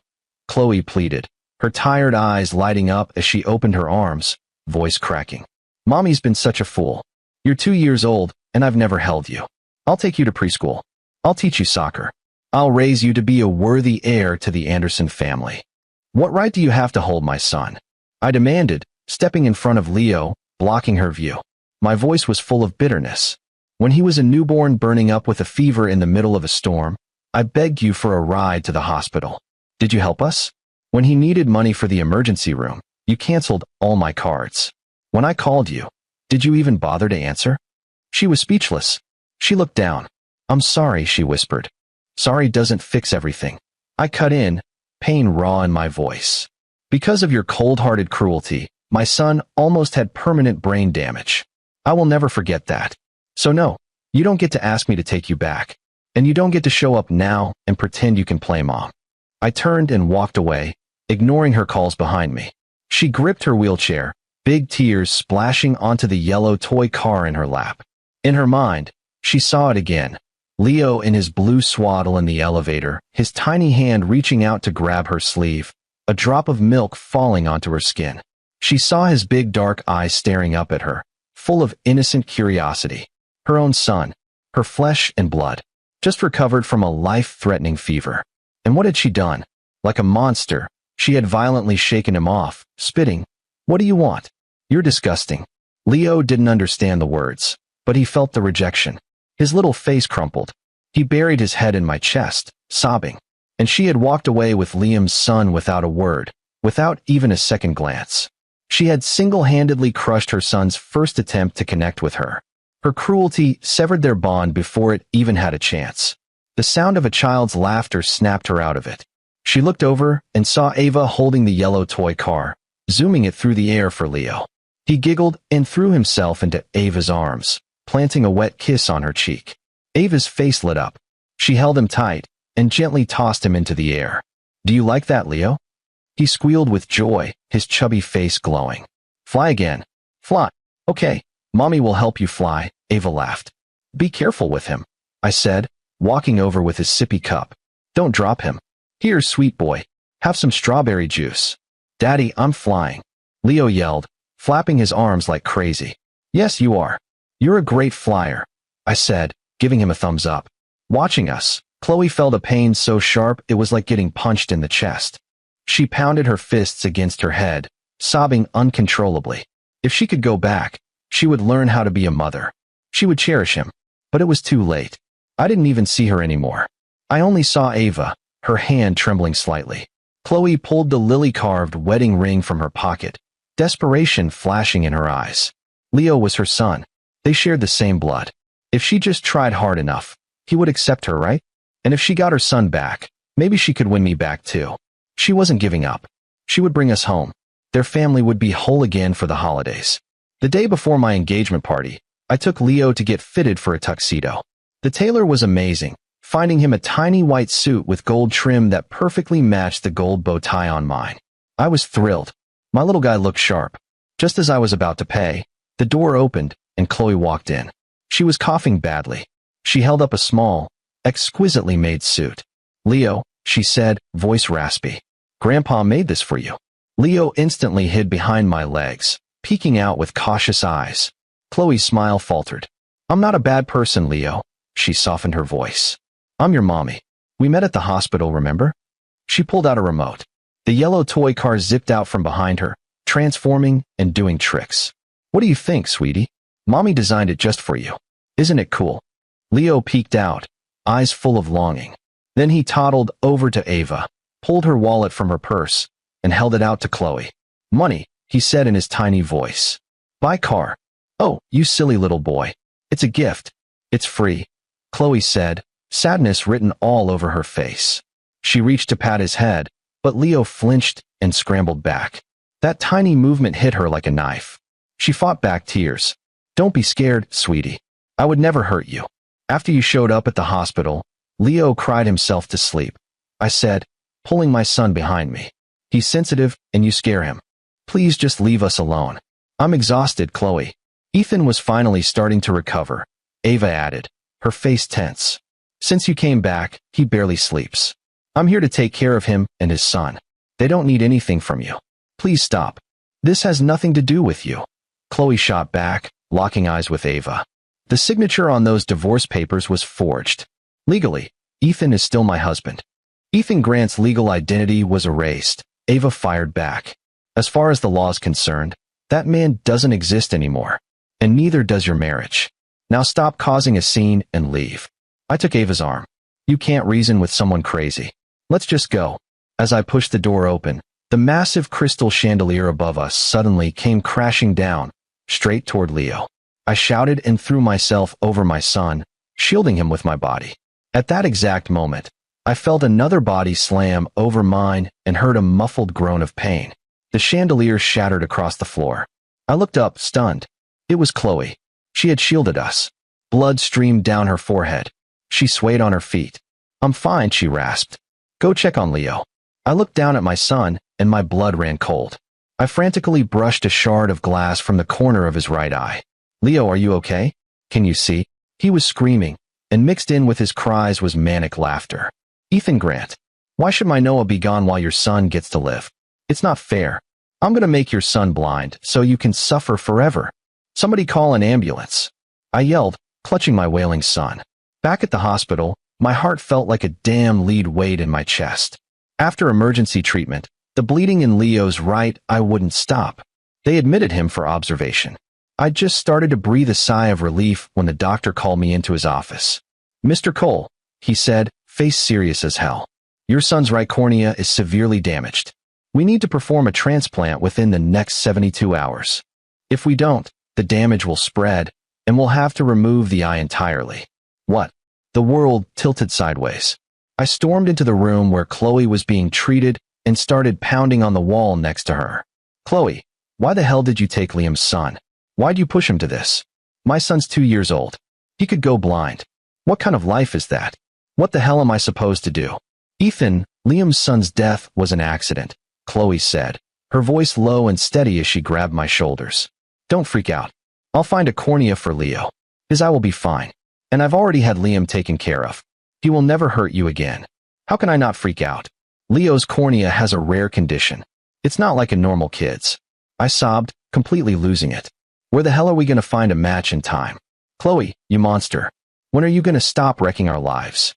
Khloe pleaded, her tired eyes lighting up as she opened her arms, voice cracking. Mommy's been such a fool. You're 2 years old, and I've never held you. I'll take you to preschool. I'll teach you soccer. I'll raise you to be a worthy heir to the Anderson family. What right do you have to hold my son? I demanded, stepping in front of Leo, blocking her view. My voice was full of bitterness. When he was a newborn burning up with a fever in the middle of a storm, I begged you for a ride to the hospital. Did you help us? When he needed money for the emergency room, you canceled all my cards. When I called you, did you even bother to answer? She was speechless. She looked down. I'm sorry, she whispered. Sorry doesn't fix everything. I cut in, pain raw in my voice. Because of your cold-hearted cruelty, my son almost had permanent brain damage. I will never forget that. So no, you don't get to ask me to take you back. And you don't get to show up now and pretend you can play mom. I turned and walked away, ignoring her calls behind me. She gripped her wheelchair, big tears splashing onto the yellow toy car in her lap. In her mind, she saw it again, Leo in his blue swaddle in the elevator, his tiny hand reaching out to grab her sleeve, a drop of milk falling onto her skin. She saw his big dark eyes staring up at her, full of innocent curiosity. Her own son, her flesh and blood, just recovered from a life-threatening fever. And what had she done? Like a monster, she had violently shaken him off, spitting. "What do you want? You're disgusting." Leo didn't understand the words, but he felt the rejection. His little face crumpled. He buried his head in my chest, sobbing. And she had walked away with Liam's son without a word, without even a second glance. She had single-handedly crushed her son's first attempt to connect with her. Her cruelty severed their bond before it even had a chance. The sound of a child's laughter snapped her out of it. She looked over and saw Ava holding the yellow toy car, zooming it through the air for Leo. He giggled and threw himself into Ava's arms, planting a wet kiss on her cheek. Ava's face lit up. She held him tight and gently tossed him into the air. "Do you like that, Leo?" He squealed with joy, his chubby face glowing. "Fly again. Fly. Okay, Mommy will help you fly," Ava laughed. "Be careful with him," I said, walking over with his sippy cup. "Don't drop him. Here, sweet boy, have some strawberry juice." "Daddy, I'm flying," Leo yelled, flapping his arms like crazy. "Yes, you are. You're a great flyer," I said, giving him a thumbs up. Watching us, Khloe felt a pain so sharp it was like getting punched in the chest. She pounded her fists against her head, sobbing uncontrollably. If she could go back, she would learn how to be a mother. She would cherish him. But it was too late. I didn't even see her anymore. I only saw Ava, her hand trembling slightly. Khloe pulled the lily-carved wedding ring from her pocket, desperation flashing in her eyes. Leo was her son. They shared the same blood. If she just tried hard enough, he would accept her, right? And if she got her son back, maybe she could win me back too. She wasn't giving up. She would bring us home. Their family would be whole again for the holidays. The day before my engagement party, I took Leo to get fitted for a tuxedo. The tailor was amazing, finding him a tiny white suit with gold trim that perfectly matched the gold bow tie on mine. I was thrilled. My little guy looked sharp. Just as I was about to pay, the door opened and Khloe walked in. She was coughing badly. She held up a small, exquisitely made suit. "Leo," she said, voice raspy. "Grandpa made this for you." Leo instantly hid behind my legs, peeking out with cautious eyes. Khloe's smile faltered. "I'm not a bad person, Leo," she softened her voice. "I'm your mommy. We met at the hospital, remember?" She pulled out a remote. The yellow toy car zipped out from behind her, transforming and doing tricks. "What do you think, sweetie? Mommy designed it just for you. Isn't it cool?" Leo peeked out, eyes full of longing. Then he toddled over to Ava, pulled her wallet from her purse, and held it out to Khloe. "Money," he said in his tiny voice. "Buy car." "Oh, you silly little boy. It's a gift. It's free," Khloe said, sadness written all over her face. She reached to pat his head, but Leo flinched and scrambled back. That tiny movement hit her like a knife. She fought back tears. "Don't be scared, sweetie. I would never hurt you." "After you showed up at the hospital, Leo cried himself to sleep," I said, pulling my son behind me. "He's sensitive and you scare him. Please just leave us alone." "I'm exhausted, Khloe." Ethan was finally starting to recover, Ava added, her face tense. "Since you came back, he barely sleeps. I'm here to take care of him and his son. They don't need anything from you. Please stop. This has nothing to do with you." Khloe shot back, locking eyes with Ava. "The signature on those divorce papers was forged. Legally, Ethan is still my husband." Ethan Grant's legal identity was erased, Ava fired back. "As far as the law is concerned, that man doesn't exist anymore. And neither does your marriage. Now stop causing a scene and leave." I took Ava's arm. "You can't reason with someone crazy. Let's just go." As I pushed the door open, the massive crystal chandelier above us suddenly came crashing down, straight toward Leo. I shouted and threw myself over my son, shielding him with my body. At that exact moment, I felt another body slam over mine and heard a muffled groan of pain. The chandelier shattered across the floor. I looked up, stunned. It was Khloe. She had shielded us. Blood streamed down her forehead. She swayed on her feet. "I'm fine," she rasped. "Go check on Leo." I looked down at my son, and my blood ran cold. I frantically brushed a shard of glass from the corner of his right eye. "Leo, are you okay? Can you see?" He was screaming, and mixed in with his cries was manic laughter. Ethan Grant, why should my Noah be gone while your son gets to live? It's not fair. I'm gonna make your son blind so you can suffer forever. Somebody call an ambulance. I yelled, clutching my wailing son. Back at the hospital, my heart felt like a damn lead weight in my chest. After emergency treatment, the bleeding in Leo's right eye wouldn't stop. They admitted him for observation. I just started to breathe a sigh of relief when the doctor called me into his office. Mr. Cole, he said, face serious as hell. Your son's right cornea is severely damaged. We need to perform a transplant within the next 72 hours. If we don't, the damage will spread, and we'll have to remove the eye entirely. What? The world tilted sideways. I stormed into the room where Khloe was being treated and started pounding on the wall next to her. Khloe, why the hell did you take Liam's son? Why'd you push him to this? My son's 2 years old. He could go blind. What kind of life is that? What the hell am I supposed to do? Ethan, Liam's son's death was an accident, Khloe said, her voice low and steady as she grabbed my shoulders. Don't freak out. I'll find a cornea for Leo. His eye will be fine. And I've already had Liam taken care of. He will never hurt you again. How can I not freak out? Leo's cornea has a rare condition. It's not like a normal kid's. I sobbed, completely losing it. Where the hell are we going to find a match in time? Khloe, you monster. When are you going to stop wrecking our lives?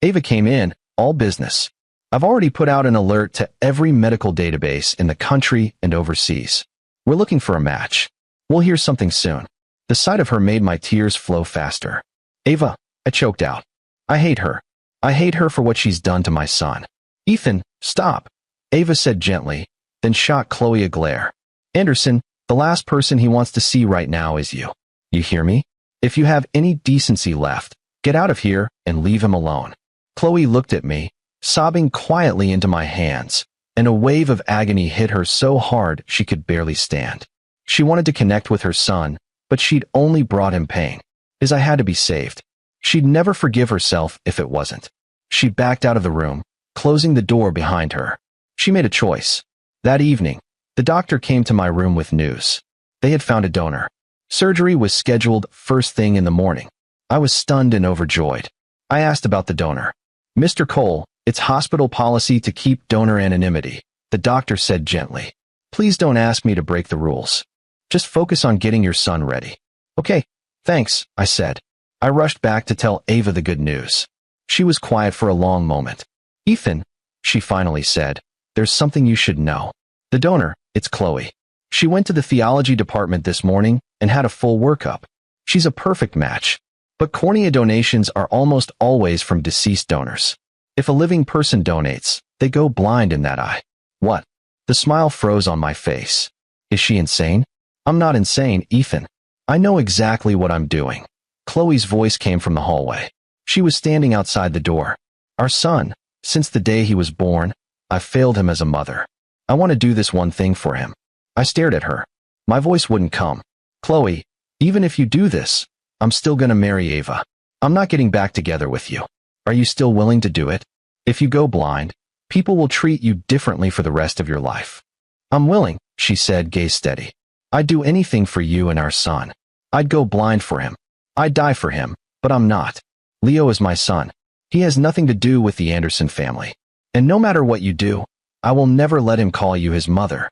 Ava came in, all business. I've already put out an alert to every medical database in the country and overseas. We're looking for a match. We'll hear something soon. The sight of her made my tears flow faster. Ava, I choked out. I hate her. I hate her for what she's done to my son. Ethan, stop, Ava said gently, then shot Khloe a glare. Anderson, the last person he wants to see right now is you. You hear me? If you have any decency left, get out of here and leave him alone. Khloe looked at me, sobbing quietly into my hands, and a wave of agony hit her so hard she could barely stand. She wanted to connect with her son, but she'd only brought him pain. His eye had to be saved. She'd never forgive herself if it wasn't. She backed out of the room, closing the door behind her. She made a choice. That evening, the doctor came to my room with news. They had found a donor. Surgery was scheduled first thing in the morning. I was stunned and overjoyed. I asked about the donor. Mr. Cole, it's hospital policy to keep donor anonymity, the doctor said gently. Please don't ask me to break the rules. Just focus on getting your son ready. Okay, thanks, I said. I rushed back to tell Ava the good news. She was quiet for a long moment. Ethan, she finally said, there's something you should know. The donor, it's Khloe. She went to the theology department this morning and had a full workup. She's a perfect match. But cornea donations are almost always from deceased donors. If a living person donates, they go blind in that eye. What? The smile froze on my face. Is she insane? I'm not insane, Ethan. I know exactly what I'm doing. Khloe's voice came from the hallway. She was standing outside the door. Our son, since the day he was born, I've failed him as a mother. I want to do this one thing for him. I stared at her. My voice wouldn't come. Khloe, even if you do this, I'm still gonna marry Ava. I'm not getting back together with you. Are you still willing to do it? If you go blind, people will treat you differently for the rest of your life. I'm willing, she said, gaze steady. I'd do anything for you and our son. I'd go blind for him. I'd die for him, but I'm not. Leo is my son. He has nothing to do with the Anderson family. And no matter what you do, I will never let him call you his mother.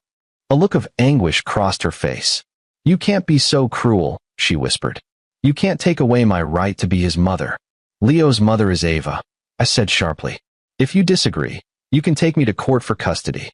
A look of anguish crossed her face. You can't be so cruel, she whispered. You can't take away my right to be his mother. Leo's mother is Ava, I said sharply. If you disagree, you can take me to court for custody.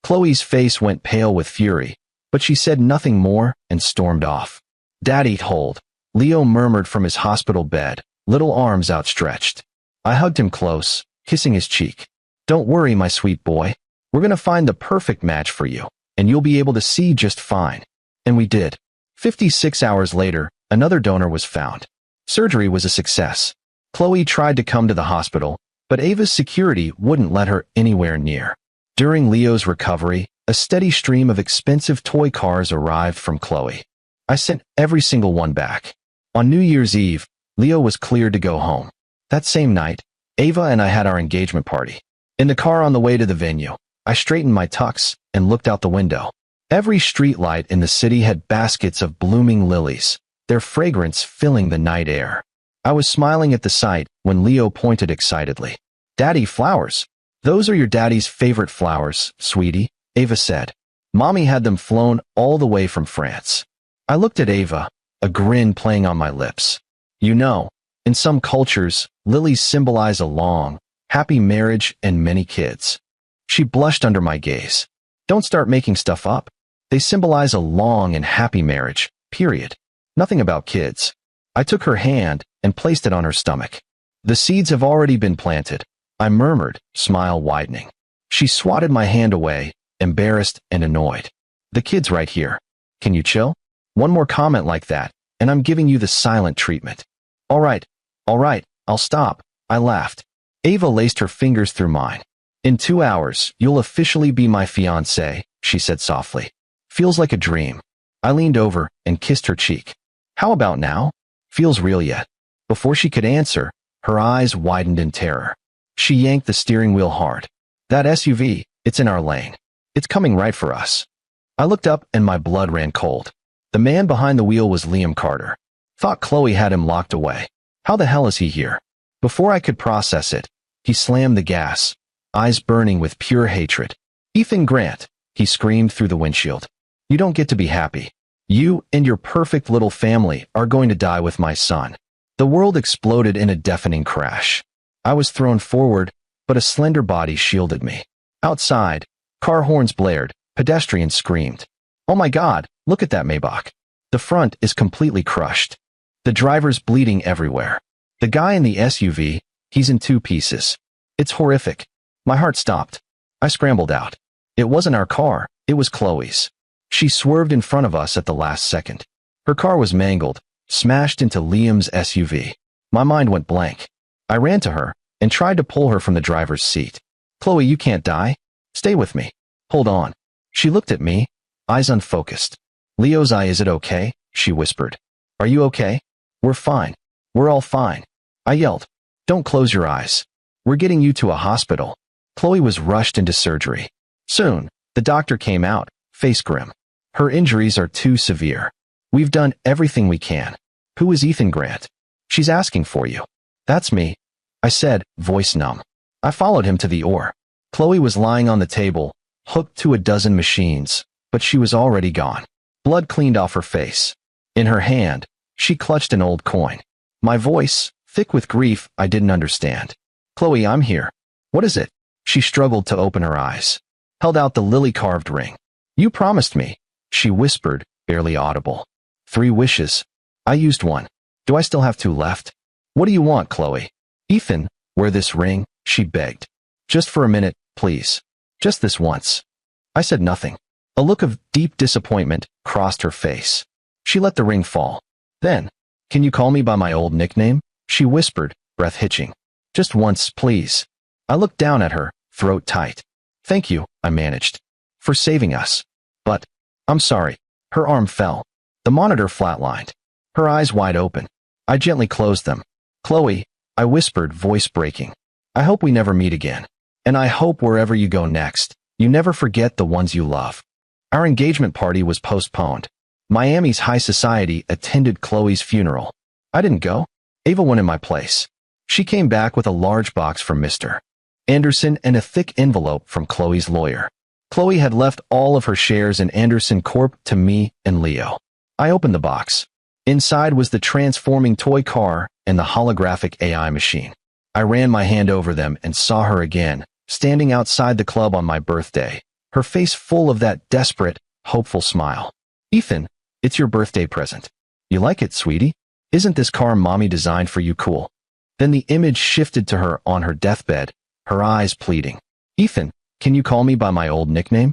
Khloe's face went pale with fury, but she said nothing more and stormed off. Daddy, hold, Leo murmured from his hospital bed, little arms outstretched. I hugged him close, kissing his cheek. Don't worry, my sweet boy. We're gonna find the perfect match for you, and you'll be able to see just fine. And we did. 56 hours later, another donor was found. Surgery was a success. Khloe tried to come to the hospital, but Ava's security wouldn't let her anywhere near. During Leo's recovery, a steady stream of expensive toy cars arrived from Khloe. I sent every single one back. On New Year's Eve, Leo was cleared to go home. That same night, Ava and I had our engagement party. In the car on the way to the venue, I straightened my tux and looked out the window. Every streetlight in the city had baskets of blooming lilies, their fragrance filling the night air. I was smiling at the sight when Leo pointed excitedly. Daddy, flowers. Those are your daddy's favorite flowers, sweetie, Ava said. Mommy had them flown all the way from France. I looked at Ava, a grin playing on my lips. You know, in some cultures, lilies symbolize a long, happy marriage and many kids. She blushed under my gaze. Don't start making stuff up. They symbolize a long and happy marriage, period. Nothing about kids. I took her hand and placed it on her stomach. The seeds have already been planted, I murmured, smile widening. She swatted my hand away, embarrassed and annoyed. The kid's right here. Can you chill? One more comment like that, and I'm giving you the silent treatment. All right, I'll stop, I laughed. Ava laced her fingers through mine. In 2 hours, you'll officially be my fiancé, she said softly. Feels like a dream. I leaned over and kissed her cheek. How about now? Feels real yet? Before she could answer, her eyes widened in terror. She yanked the steering wheel hard. That SUV, it's in our lane. It's coming right for us. I looked up and my blood ran cold. The man behind the wheel was Liam Carter. Thought Khloe had him locked away. How the hell is he here? Before I could process it, he slammed the gas, eyes burning with pure hatred. Ethan Grant, he screamed through the windshield. You don't get to be happy. You and your perfect little family are going to die with my son. The world exploded in a deafening crash. I was thrown forward, but a slender body shielded me. Outside, car horns blared, pedestrians screamed. Oh my God, look at that Maybach. The front is completely crushed. The driver's bleeding everywhere. The guy in the SUV, he's in 2 pieces. It's horrific. My heart stopped. I scrambled out. It wasn't our car, it was Khloe's. She swerved in front of us at the last second. Her car was mangled, smashed into Liam's SUV. My mind went blank. I ran to her and tried to pull her from the driver's seat. Khloe, you can't die. Stay with me. Hold on. She looked at me, eyes unfocused. Leo's eye, is it okay? She whispered. Are you okay? We're fine. We're all fine. I yelled. Don't close your eyes. We're getting you to a hospital. Khloe was rushed into surgery. Soon, the doctor came out, face grim. Her injuries are too severe. We've done everything we can. Who is Ethan Grant? She's asking for you. That's me, I said, voice numb. I followed him to the OR. Khloe was lying on the table, hooked to a dozen machines, but she was already gone. Blood cleaned off her face. In her hand, she clutched an old coin. My voice, thick with grief, I didn't understand. Khloe, I'm here. What is it? She struggled to open her eyes. Held out the lily-carved ring. You promised me, she whispered, barely audible. 3 wishes. I used 1. Do I still have 2 left? What do you want, Khloe? Ethan, wear this ring, she begged. Just for a minute, please. Just this once. I said nothing. A look of deep disappointment crossed her face. She let the ring fall. Then, can you call me by my old nickname? She whispered, breath hitching. Just once, please. I looked down at her, throat tight. Thank you, I managed. For saving us. But, I'm sorry. Her arm fell. The monitor flatlined. Her eyes wide open. I gently closed them. Khloe, I whispered, voice breaking. I hope we never meet again. And I hope wherever you go next, you never forget the ones you love. Our engagement party was postponed. Miami's high society attended Khloe's funeral. I didn't go. Ava went in my place. She came back with a large box from Mr. Anderson and a thick envelope from Khloe's lawyer. Khloe had left all of her shares in Anderson Corp to me and Leo. I opened the box. Inside was the transforming toy car and the holographic AI machine. I ran my hand over them and saw her again, standing outside the club on my birthday, her face full of that desperate, hopeful smile. Ethan, it's your birthday present. You like it, sweetie? Isn't this car mommy designed for you cool? Then the image shifted to her on her deathbed, her eyes pleading. Ethan, can you call me by my old nickname?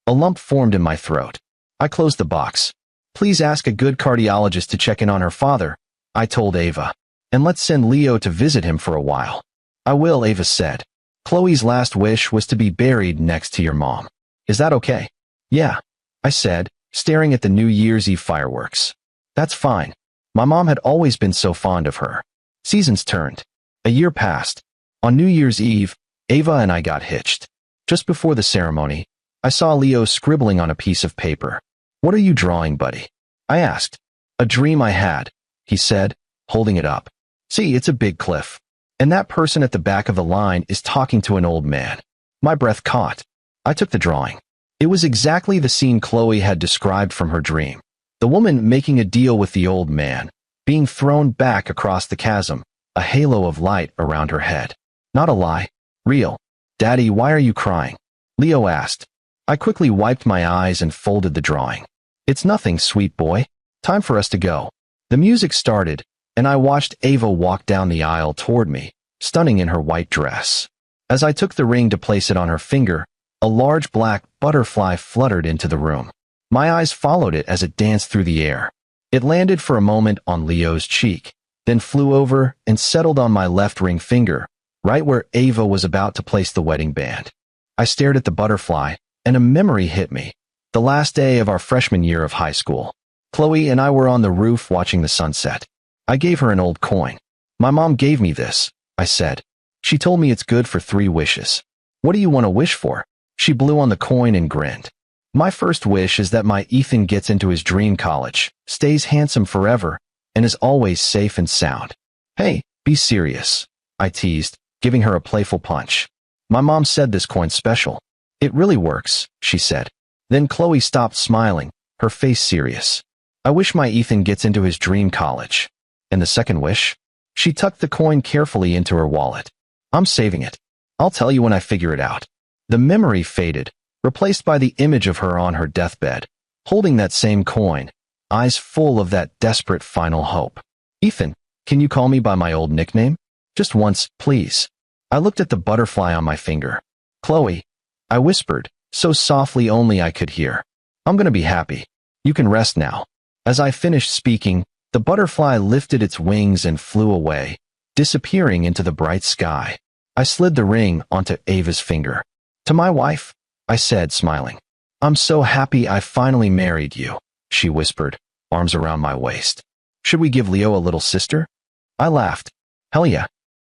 A lump formed in my throat. I closed the box. Please ask a good cardiologist to check in on her father, I told Ava. And let's send Leo to visit him for a while. I will, Ava said. Khloe's last wish was to be buried next to your mom. Is that okay? Yeah, I said, staring at the New Year's Eve fireworks. That's fine. My mom had always been so fond of her. Seasons turned. A year passed. On New Year's Eve, Ava and I got hitched. Just before the ceremony, I saw Leo scribbling on a piece of paper. What are you drawing, buddy? I asked. A dream I had, he said, holding it up. See, it's a big cliff. And that person at the back of the line is talking to an old man. My breath caught. I took the drawing. It was exactly the scene Khloe had described from her dream. The woman making a deal with the old man, being thrown back across the chasm, a halo of light around her head. Not a lie. Real. Daddy, why are you crying? Leo asked. I quickly wiped my eyes and folded the drawing. It's nothing, sweet boy. Time for us to go. The music started, and I watched Ava walk down the aisle toward me, stunning in her white dress. As I took the ring to place it on her finger, a large black butterfly fluttered into the room. My eyes followed it as it danced through the air. It landed for a moment on Leo's cheek, then flew over and settled on my left ring finger, right where Ava was about to place the wedding band. I stared at the butterfly, and a memory hit me. The last day of our freshman year of high school. Khloe and I were on the roof watching the sunset. I gave her an old coin. My mom gave me this, I said. She told me it's good for 3 wishes. What do you want to wish for? She blew on the coin and grinned. My first wish is that my Ethan gets into his dream college, stays handsome forever, and is always safe and sound. Hey, be serious, I teased, giving her a playful punch. My mom said this coin's special. It really works, she said. Then Khloe stopped smiling, her face serious. I wish my Ethan gets into his dream college. And the second wish? She tucked the coin carefully into her wallet. I'm saving it. I'll tell you when I figure it out. The memory faded, replaced by the image of her on her deathbed, holding that same coin, eyes full of that desperate final hope. Ethan, can you call me by my old nickname? Just once, please. I looked at the butterfly on my finger. Khloe, I whispered, so softly only I could hear. I'm gonna be happy. You can rest now. As I finished speaking, the butterfly lifted its wings and flew away, disappearing into the bright sky. I slid the ring onto Ava's finger. To my wife, I said, smiling. I'm so happy I finally married you, she whispered, arms around my waist. Should we give Leo a little sister? I laughed. Hell yeah.